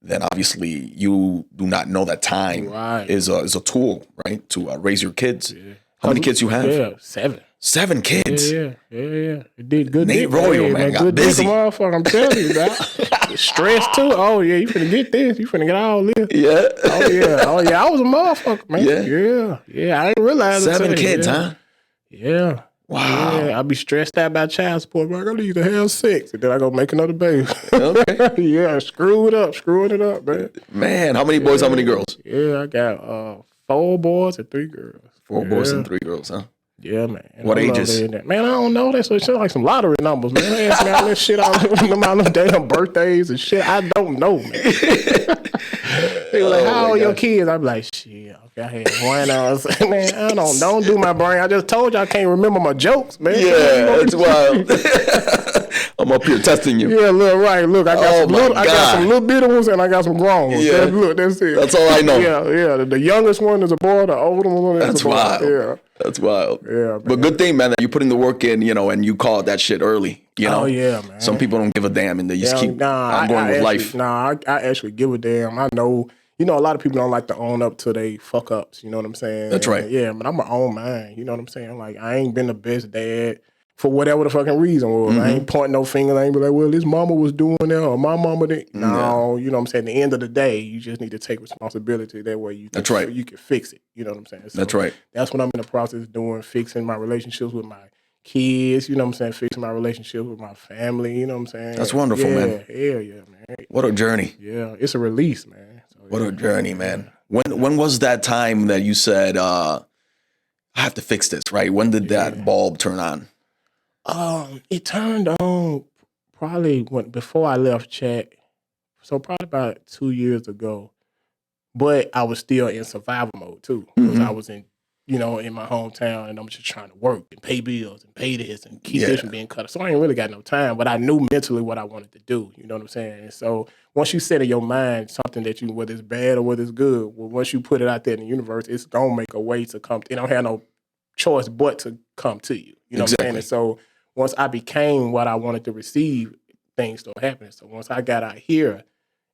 then obviously you do not know that time is a tool, right, to raise your kids. How many kids you have? Yeah, 7. 7 kids. Yeah. It did good. Nate Royal, man, got good busy. Motherfucker, I'm telling you, dog. Stress too. Oh yeah, you finna get this. You finna get all this. Yeah. Oh yeah. I was a motherfucker, man. Yeah. I didn't realize 7 kids, huh? Yeah. Wow. Yeah, I be stressed out about child support. But I gotta either have 6 and then I go make another baby. Okay. Yeah, screwing it up, man. Man, how many boys, how many girls? Yeah, I got 4 boys and 3 girls. 4 boys and 3 girls, huh? Yeah, man. What ages? Man, I don't know. That's like some lottery numbers, man. They ask me all this shit, all them damn birthdays and shit. I don't know, man. They were like, how old your kids? I'm like, shit, okay, I had one. I was like, man, I don't do my brain. I just told you I can't remember my jokes, man. Yeah, that's wild. I'm up here testing you. Yeah, look, right. Look, I got some little bitty ones and I got some grown ones. Yeah. Look, that's it. That's all I know. Yeah. The youngest one is a boy. The older one is a boy. Wild. Yeah. That's wild. Yeah, man. But good thing, man, that you put in the work in, and you called that shit early. Oh, yeah, man. Some people don't give a damn and they just keep on going with life. I actually give a damn. I know, a lot of people don't like to own up to they fuck ups. You know what I'm saying? That's right. Yeah, but I'm my own man. You know what I'm saying? Like, I ain't been the best dad for whatever the fucking reason was. I ain't pointing no finger. I ain't be like, well, this mama was doing that or my mama did. No, you know what I'm saying? At the end of the day, you just need to take responsibility. That way you can fix it. You know what I'm saying? So that's right. That's what I'm in the process of doing, fixing my relationships with my kids, you know what I'm saying? Fixing my relationship with my family, you know what I'm saying? That's wonderful, man. Yeah, man. What a journey. Yeah, it's a release, man. So, what a journey, man. When was that time that you said, I have to fix this, right? When did that bulb turn on? It turned on probably before I left Chat, so probably about 2 years ago. But I was still in survival mode too, because I was in my hometown, and I'm just trying to work and pay bills and pay this and keep this from being cut off. So I ain't really got no time, but I knew mentally what I wanted to do. You know what I'm saying? And so once you set in your mind something that whether it's bad or whether it's good, well, once you put it out there in the universe, it's gonna make a way to come. It don't have no choice but to come to you. You know what I'm saying? And so once I became what I wanted to receive, things started happening. So once I got out here,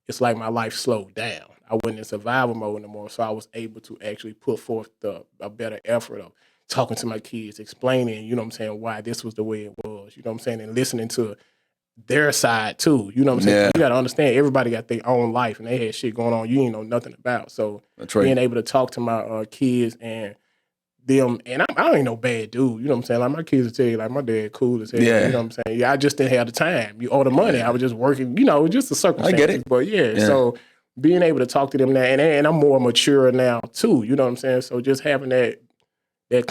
it's like my life slowed down. I wasn't in survival mode anymore, so I was able to actually put forth a better effort of talking to my kids, explaining, you know what I'm saying, why this was the way it was, you know what I'm saying, and listening to their side too, you know what I'm saying. Yeah. You got to understand, everybody got their own life, and they had shit going on you ain't know nothing about. So that's right. Being able to talk to my kids and them, and I ain't no bad dude, you know what I'm saying. Like my kids will tell you, like my dad cool as hell, you know what I'm saying. Yeah, I just didn't have the time. You owe the money. I was just working, just the circumstances. I get it. But so being able to talk to them now, and I'm more mature now too, you know what I'm saying. So just having that I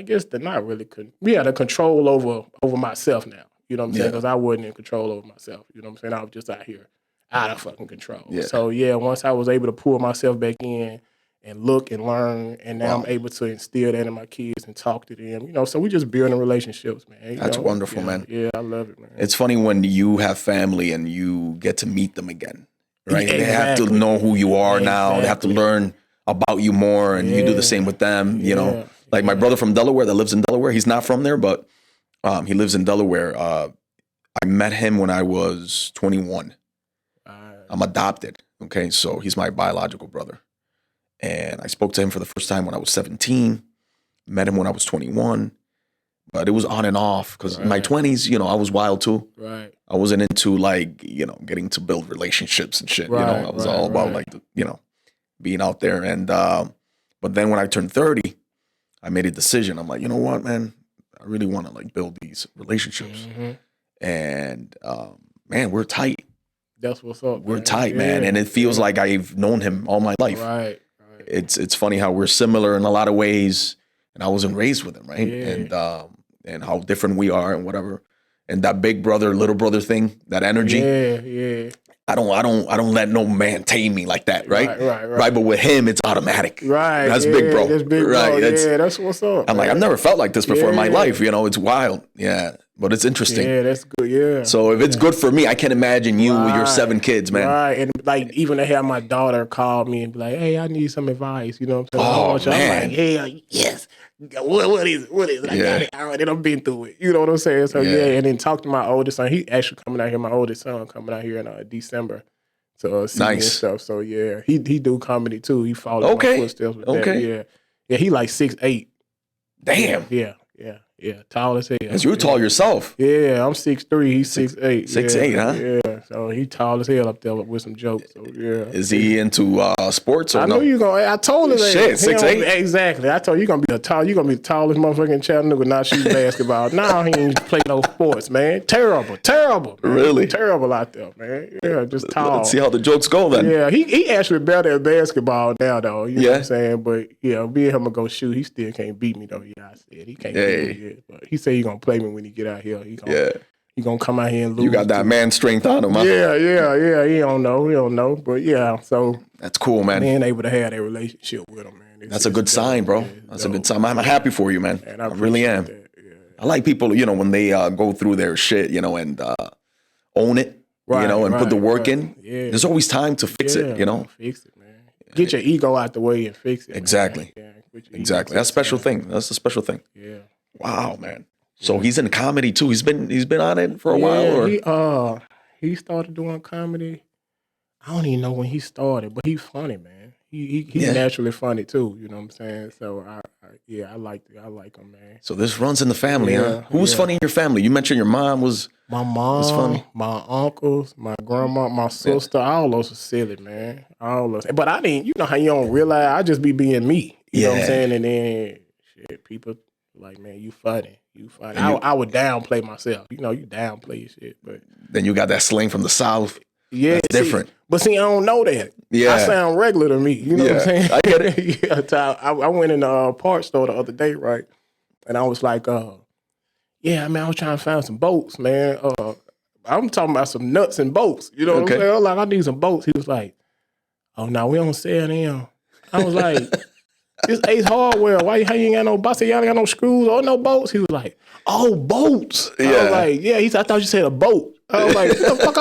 guess the control over myself now, you know what I'm saying, because I wasn't in control over myself, you know what I'm saying. I was just out here out of fucking control. So once I was able to pull myself back in and look and learn, and now I'm able to instill that in my kids and talk to them, so we just building relationships, man. That's wonderful, man. Yeah, I love it, man. It's funny when you have family and you get to meet them again, right? Exactly. They have to know who you are now. They have to learn about you more, and you do the same with them, you know. Like my brother from Delaware that lives in Delaware, he's not from there, but he lives in Delaware. I met him when I was 21. I'm adopted, okay? So he's my biological brother. And I spoke to him for the first time when I was 17, met him when I was 21. but it was on and off because in my 20s, I was wild too. Right. I wasn't into like, getting to build relationships and shit. Right, I was all about like, being out there. And, but then when I turned 30, I made a decision. I'm like, you know what, man, I really want to like build these relationships. And, man, we're tight. That's what's up. We're tight, man. And it feels like I've known him all my life. Right. It's funny how we're similar in a lot of ways. And I wasn't raised with him, right? Yeah. And how different we are and whatever. And that big brother, little brother thing, that energy. Yeah. I don't let no man tame me like that, right? Right. But with him, it's automatic. Right. That's big bro. That's big bro. Right. That's what's up. I'm like, I've never felt like this before in my life. It's wild. Yeah. But it's interesting. Yeah, that's good. Yeah. So if it's good for me, I can imagine you with your 7 kids, man. Right. And like even to have my daughter call me and be like, hey, I need some advice. You know what I'm saying? Man. I'm like, hey, yes. What is it? I got it. All right, and I've been through it. You know what I'm saying? So and then talk to my oldest son. He actually coming out here. My oldest son coming out here in December. So see me and stuff. So yeah, he do comedy too. He followed my footsteps with that. Yeah. He like 6'8". Damn. Yeah. Tall as hell. Because you're tall yourself. Yeah, I'm 6'3". He's 6'8". 6'8", huh? Yeah. So he tall as hell up there with some jokes. So yeah. Is he into sports or I no? know you gonna. I told him that. Shit, 6'8". Exactly. I told you gonna be the tallest motherfucker in Chattanooga. Not shoot basketball. Now he ain't play no sports, man. Terrible. Man. Really? Terrible out there, man. Yeah, just tall. Let's see how the jokes go then. Yeah, he actually better at basketball now though. You know what I'm saying? But yeah, me and him gonna go shoot. He still can't beat me though. Yeah, I said he can't beat me yet. But he said he gonna play me when he get out here. He gonna come out here and lose. You got that man strength on him, huh? Yeah. He don't know. But yeah, so that's cool, man. Being able to have that relationship with him, man. That's a good sign, bro. That's a good sign. I'm happy for you, man. I really am. I like people, when they go through their shit, and own it, and put the work in. Yeah. There's always time to fix it, Fix it, man. Get your ego out the way and fix it. Exactly. Exactly. That's a special thing. That's a special thing. Yeah. Wow, man. So he's in comedy too. He's been on it for a while, or he started doing comedy. I don't even know when he started, but he's funny, man. He's naturally funny too. You know what I'm saying? So I like him, man. So this runs in the family, huh? Who was funny in your family? You mentioned your mom was. My mom, was funny. My uncles, my grandma, my sister, all those are silly, man. All those. But I didn't. You know how you don't realize? I just be being me. You know what I'm saying? And then shit, people like, man, you funny. I would downplay myself. You downplay your shit, but then you got that slang from the South. Yeah, that's different. But see, I don't know that. Yeah, I sound regular to me. You know what I'm saying? I get it. I went in a parts store the other day, right? And I was like, I was trying to find some boats, man. I'm talking about some nuts and bolts. You know what I'm saying? I was like, I need some bolts. He was like, oh, no, we don't sell them. I was like, this Ace Hardware. Why you ain't got no bolts? I said, y'all ain't got no screws or no bolts? He was like, oh, bolts. Yeah. I was like, yeah. He said, I thought you said a boat. I was like, what the fuck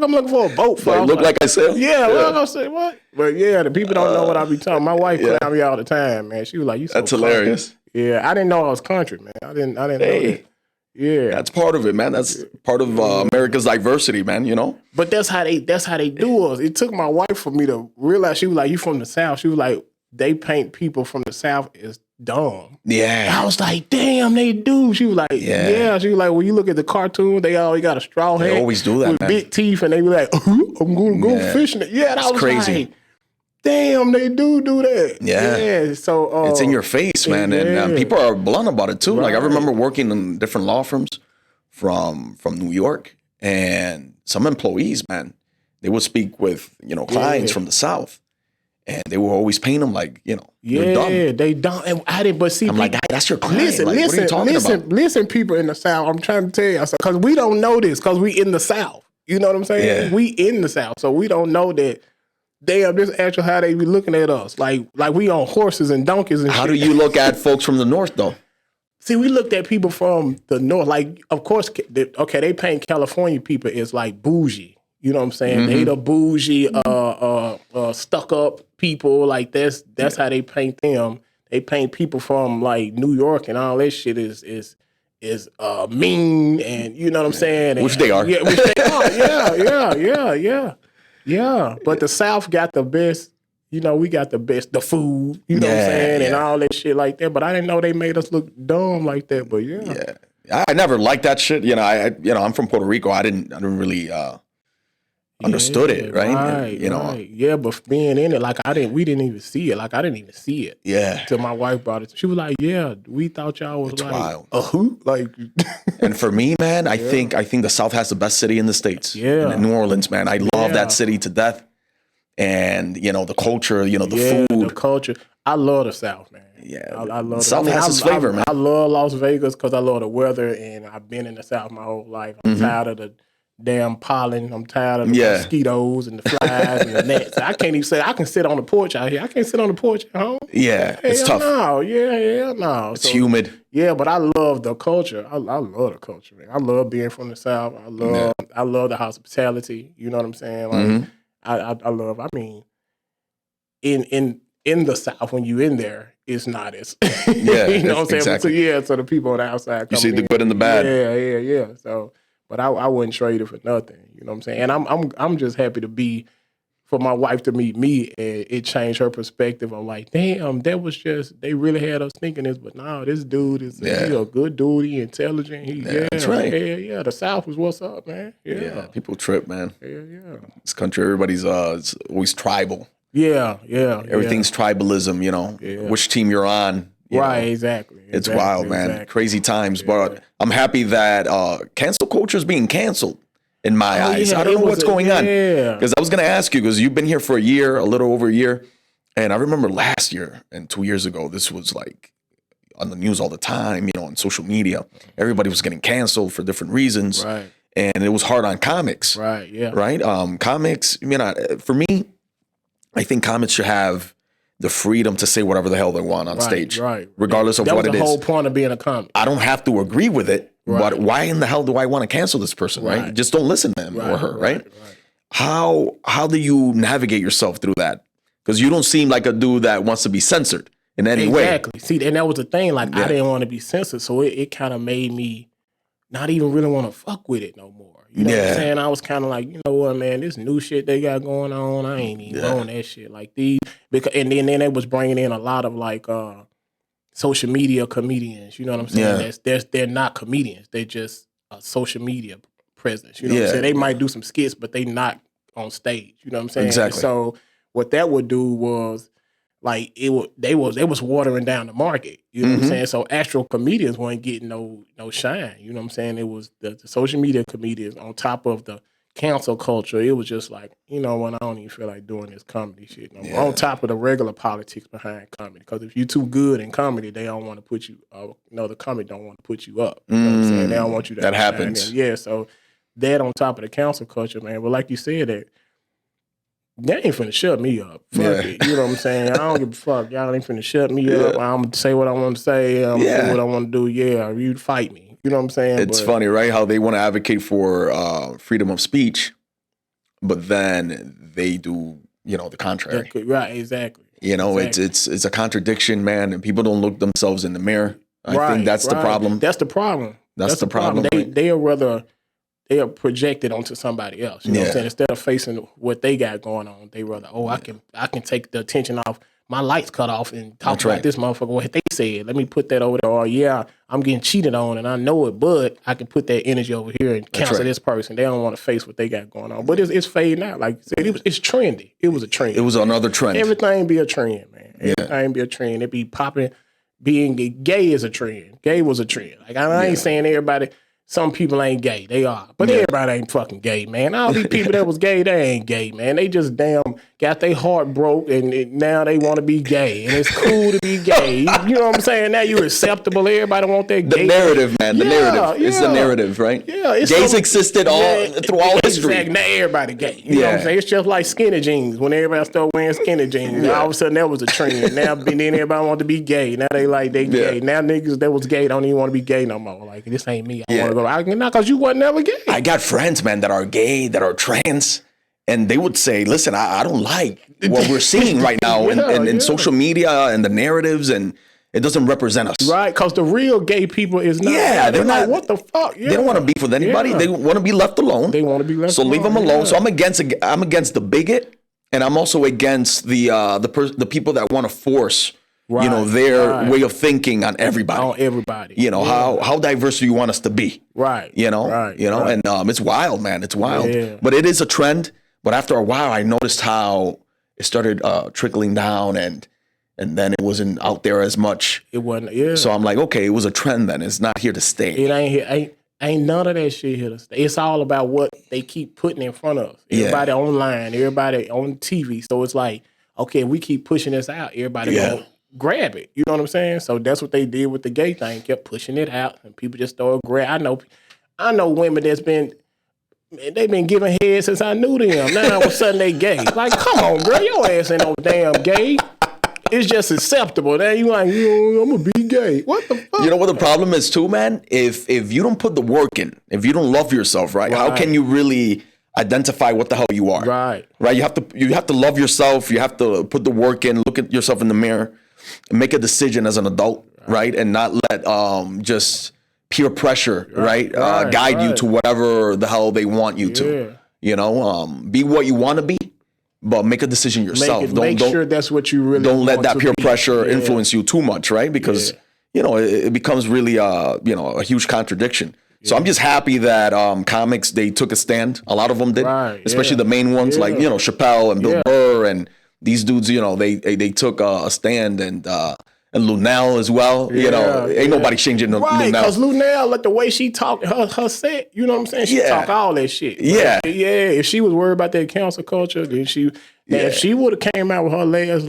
I'm looking for a boat for? Look like I said? Yeah, well, I said, what? But yeah, the people don't know what I be talking. My wife clown me all the time, man. She was like, you so That's hilarious. Country. Yeah, I didn't know I was country, man. I didn't know that. Yeah. That's part of it, man. That's part of America's diversity, man, But that's how they do us. It took my wife for me to realize. She was like, you from the South. She was like, they paint people from the South as dumb. Yeah. I was like, damn, they do. She was like, yeah. She was like, when you look at the cartoon, they always got a straw hat. They always do that, with man. big teeth, and they be like, I'm going to go fishing. Yeah, that was crazy. Like, damn, they do that. Yeah. So it's in your face, man. And people are blunt about it too. Right. Like I remember working in different law firms from New York, and some employees, man, they would speak with, clients from the South. And they will always paint them like, you're dumb. Yeah, they dumb. And I didn't, but see, I'm like, that's your client. Listen, like, what are you talking about? Listen, people in the South, I'm trying to tell you, because we don't know this, because we in the South. You know what I'm saying? Yeah. We in the South, so we don't know that. Damn, this actually how they be looking at us. Like we on horses and donkeys and How shit. do you look at folks from the North, though? See, we looked at people from the North. Like, of course, they paint California people as like bougie. You know what I'm saying? Mm-hmm. They the bougie, stuck up people. Like that's how they paint them. They paint people from like New York and all that shit is mean, and you know what I'm saying? And, which they are. Yeah, which they are. Yeah. But the South got the best you know, we got the best, the food, you know what I'm saying, and all that shit like that. But I didn't know they made us look dumb like that. But yeah, I never liked that shit. You know, I'm from Puerto Rico. I didn't really understood it, right? Right, you know, right. Yeah, but being in it, like we didn't even see it. Like I didn't even see it. Yeah. Till my wife brought it. She was like, "Yeah, we thought y'all was It's like wild. a who?" Like, and for me, man, I think the South has the best city in the States. Yeah. New Orleans, man. I love that city to death. And you know the culture, you know the food, the culture. I love the South, man. Yeah, I love the South has its flavor, man. I love Las Vegas because I love the weather, and I've been in the South my whole life. I'm tired of the damn pollen. I'm tired of the mosquitoes and the flies and the gnats. I can't even say I can sit on the porch out here. I can't sit on the porch at home. Yeah, it's tough. No, no. It's humid. Yeah, but I love the culture. I love the culture, man. I love being from the South. I love the hospitality. You know what I'm saying? Like I love. I mean, in the South, when you in there, it's not as you know what I'm saying. Exactly. So the people on the outside, you see the good and the bad. Yeah. So, but I wouldn't trade it for nothing. You know what I'm saying? And I'm just happy to be for my wife to meet me, and it changed her perspective. I'm like, damn, that was just they really had us thinking this, but no, this dude is he a good dude. He intelligent. That's right. Yeah. The South is what's up, man. Yeah. People trip, man. Yeah. This country, everybody's it's always tribal. Yeah. Everything's tribalism, you know. Which team you're on. Right, exactly. It's wild, man. Crazy times. But I'm happy that cancel culture is being canceled in my eyes. I don't know what's going on. Because I was going to ask you, because you've been here for a year, a little over a year. And I remember last year and 2 years ago, this was like on the news all the time, you know, on social media. Everybody was getting canceled for different reasons. Right. And it was hard on comics. Right, yeah. Right? Comics, you know, for me, I think comics should have the freedom to say whatever the hell they want on stage, regardless of what it is. That was the whole point of being a comic. I don't have to agree with it, but why in the hell do I want to cancel this person, right? Just don't listen to him or her, right? How do you navigate yourself through that? Because you don't seem like a dude that wants to be censored in any way. Exactly. See, and that was the thing. Like, I didn't want to be censored, so it kind of made me not even really want to fuck with it no more. You know what I'm saying? I was kind of like, you know what, man, this new shit they got going on, I ain't even on that shit. Like and then they was bringing in a lot of like social media comedians. You know what I'm saying? They're not comedians. They're just a social media presence. You know what I'm saying? They might do some skits, but they not on stage. You know what I'm saying? Exactly. So what that would do was like they was watering down the market. You know what I'm saying? So actual comedians weren't getting no shine. You know what I'm saying? It was the social media comedians on top of the cancel culture. It was just like, you know what, I don't even feel like doing this comedy shit no more. On top of the regular politics behind comedy. Because if you're too good in comedy, they don't want to put you the comedy don't want to put you up. You know what I'm saying? They don't want you to that happens. Yeah, so that on top of the cancel culture, man. But like you said, they ain't finna shut me up. Fuck it. You know what I'm saying? I don't give a fuck. Y'all ain't finna shut me up. I'm gonna say what I want to say. I'm gonna do what I want to do. Yeah, you fight me. You know what I'm saying? It's funny, right? How they want to advocate for freedom of speech, but then they do, you know, the contrary. Right, exactly. You know, it's a contradiction, man, and people don't look themselves in the mirror. I think that's the problem. That's the problem. That's the problem. They are rather they are projected onto somebody else. You know what I'm saying? Instead of facing what they got going on, they rather, I can take the attention off, my lights cut off and talk about this motherfucker, what they said. Let me put that over there. Or I'm getting cheated on and I know it, but I can put that energy over here and cancel this person. They don't want to face what they got going on. But it's fading out. Like I said, it's trendy. It was a trend. It was another trend. Everything be a trend, man. Everything be a trend. It be popping. Being gay is a trend. Gay was a trend. Like I ain't saying everybody. Some people ain't gay. They are. But everybody ain't fucking gay, man. All these people that was gay, they ain't gay, man. They just damn got their heart broke and now they want to be gay. And it's cool to be gay. You know what I'm saying? Now you're acceptable. Everybody want that gay. The narrative, man. The narrative. It's the narrative, right? Yeah. Gays existed through all history. Exactly. Now everybody gay. You know what I'm saying? It's just like skinny jeans. When everybody started wearing skinny jeans, all of a sudden that was a trend. Now then everybody want to be gay. Now they gay. Now niggas that was gay don't even want to be gay no more. Like, this ain't me. I want to go. Not because you wasn't never gay. I got friends, man, that are gay, that are trans, and they would say, listen, I don't like what we're seeing right now in social media and the narratives, and it doesn't represent us. Right, because the real gay people is not. Yeah, they're not. Like, what the fuck? Yeah. They don't want to beef with anybody. They want to be left alone. They want to be left alone. So leave them alone. So I'm against the bigot. And I'm also against the people that want to force, their way of thinking on everybody. On everybody. How diverse do you want us to be? Right. And it's wild, man. It's wild. Yeah. But it is a trend. But after a while, I noticed how it started trickling down, and then it wasn't out there as much. It wasn't. Yeah. So I'm like, okay, it was a trend. Then it's not here to stay. It ain't here. Ain't none of that shit here to stay. It's all about what they keep putting in front of us. Everybody online, everybody on TV. So it's like, okay, we keep pushing this out. Everybody gonna grab it. You know what I'm saying? So that's what they did with the gay thing. Kept pushing it out, and people just started grab. I know women they've been giving head since I knew them. Now all of a sudden they gay. Like, come on, girl, your ass ain't no damn gay. It's just acceptable. Now you like, I'm gonna be gay. What the fuck? You know what the problem is too, man? If you don't put the work in, if you don't love yourself, right? How can you really identify what the hell you are? Right. You have to love yourself. You have to put the work in. Look at yourself in the mirror, and make a decision as an adult, right? And not let just peer pressure, guide you to whatever the hell they want you to. Be what you want to be. But make a decision yourself. Make sure that's what you really don't let want that peer be. pressure influence you too much, right? Because it becomes really a huge contradiction. So I'm just happy that comics, they took a stand. A lot of them did, especially the main ones like Chappelle and Bill Burr and these dudes. They took a stand, and Lunel as well. Ain't nobody changing Lunel. Because Lunel, like the way she talked, her set, you know what I'm saying? She talk all that shit. Yeah. If she was worried about that cancel culture, then if she would have came out with her last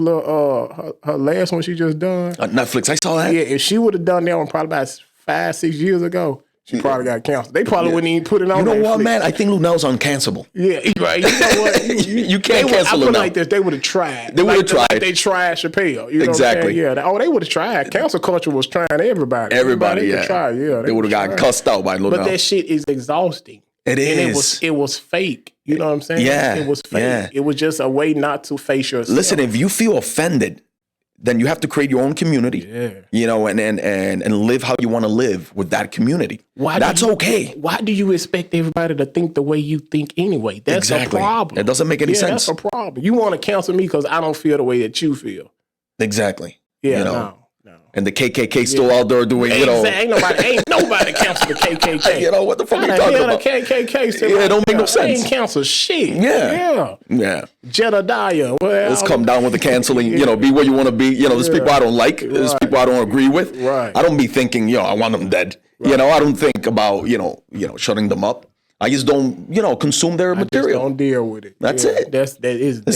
her last one she just done. Netflix, I saw that. Yeah, if she would have done that one probably about 5-6 years ago, she probably got canceled. They probably wouldn't even put it on. You know Netflix. what, man? I think Lunel's uncancelable. Yeah, right. You know what? You can't cancel Lunel. I feel like this. They would have tried. They would have tried. Like they tried Chappelle. You know exactly. What I'm saying? They would have tried. Cancel culture was trying everybody. Everybody, tried. Yeah, they would have got cussed out by Lunel. But that shit is exhausting. It is. And it was fake. You know what I'm saying? Yeah. It was fake. Yeah. It was just a way not to face yourself. Listen, if you feel offended, then you have to create your own community, and live how you want to live with that community. That's okay. Why do you expect everybody to think the way you think anyway? That's a problem. It doesn't make any sense. That's a problem. You want to cancel me because I don't feel the way that you feel. Exactly. Yeah, no. And the KKK still out there doing, ain't nobody cancel the KKK. What the fuck are you talking about? The KKK still it don't make no sense. Ain't cancel shit. Yeah. Jedediah. Let's come down with the canceling, be what you want to be. There's people I don't like. There's people I don't agree with. Right. I don't be thinking, I want them dead. Right. I don't think about, shutting them up. I just don't, consume their material. Just don't deal with it. That's it. It's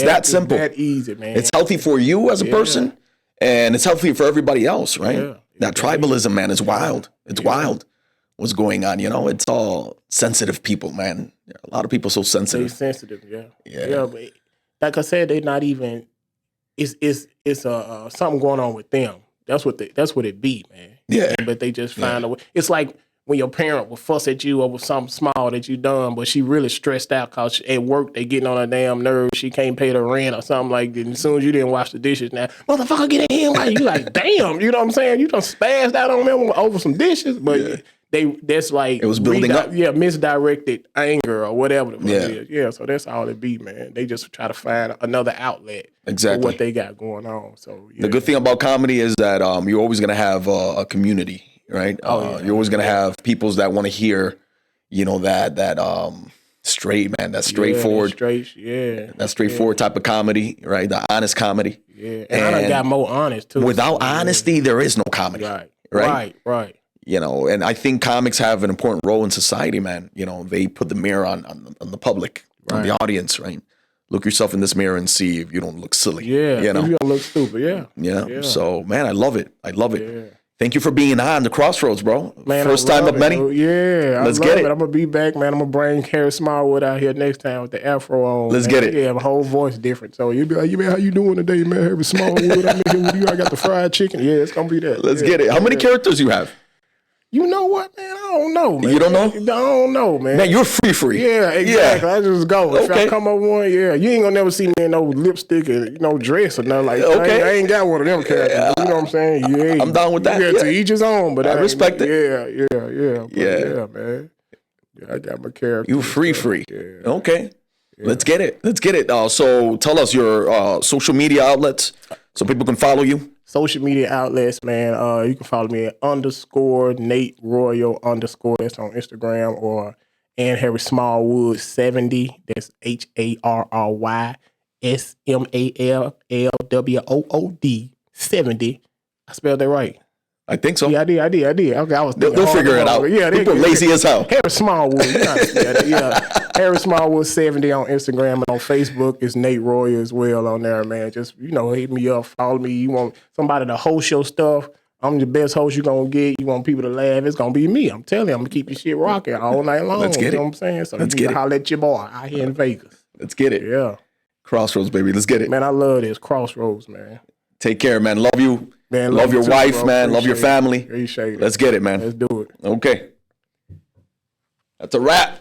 that simple. It's that easy, man. It's healthy for you as a person. And it's healthy for everybody else, right? Yeah, that tribalism, man, is wild. It's wild. What's going on? It's all sensitive people, man. A lot of people so sensitive. They're sensitive, yeah. But like I said, they're not even. It's something going on with them. That's what it be, man. Yeah. But they just find a way. It's like when your parent will fuss at you over something small that you done, but she really stressed out because at work they getting on her damn nerves. She can't pay the rent or something like that. And as soon as you didn't wash the dishes, now motherfucker get in here. Like, you like, damn, you know what I'm saying? You done spazzed out on them over some dishes, but that's like it was building up. Yeah, misdirected anger or whatever the fuck it is. Yeah, so that's all it be, man. They just try to find another outlet for what they got going on. So the good thing about comedy is that you're always gonna have a community. Right? You're always going to have peoples that want to hear, that straight, man, that straightforward, that straightforward type of comedy, right? The honest comedy. Yeah. And I done got more honest too. Without honesty, there is no comedy. Right. And I think comics have an important role in society, man. They put the mirror on the public, on the audience, right? Look yourself in this mirror and see if you don't look silly. Yeah. If you don't look stupid, yeah. So, man, I love it. Yeah. Thank you for being on the Crossroads, bro. Man, first time of many. Let's get it. I'm gonna be back, man. I'm gonna bring Harry Smallwood out here next time with the afro on. Let's get it. Yeah, my whole voice different. So you'll be like, how you doing today, man? Harry Smallwood, I'm in here with you. I got the fried chicken. Yeah, it's gonna be that. Let's get it. How many characters you have? You know what, man? I don't know, man. You don't know? I don't know, man. Man, you're free. Yeah, exactly. I just go. If Okay. I come up one, you ain't gonna never see me in no lipstick and dress or nothing like that. Okay. I ain't got one of them characters. You know what I'm saying? I'm down with that. Yeah, to each his own, but I respect it. Yeah, man. Yeah, I got my character. You free. Yeah. Okay. Yeah. Let's get it. So tell us your social media outlets so people can follow you. Social media outlets, man. You can follow me at _Nate Royal _. That's on Instagram, or and Harry Smallwood 70. That's HARRYSMALLWOOD 70. I spelled that right. I think so. Yeah, I did. Okay, I was. They'll figure it out. Yeah, people lazy as hell. Harry Smallwood. Yeah. Harry Smallwood 70 on Instagram, and on Facebook is Nate Royal as well on there, man. Just hit me up, follow me. You want somebody to host your stuff? I'm the best host you're gonna get. You want people to laugh? It's gonna be me. I'm telling you, I'm gonna keep your shit rocking all night long. Let's get it. You know what I'm saying? So Let's you get can it. holler at your boy out here in Vegas. Let's get it. Yeah. Crossroads, baby. Let's get it. Man, I love this. Crossroads, man. Take care, man. Love you. Man, love your you too, wife, bro. man. Love your family. Appreciate it. Let's get it, man. Let's do it. Okay. That's a wrap.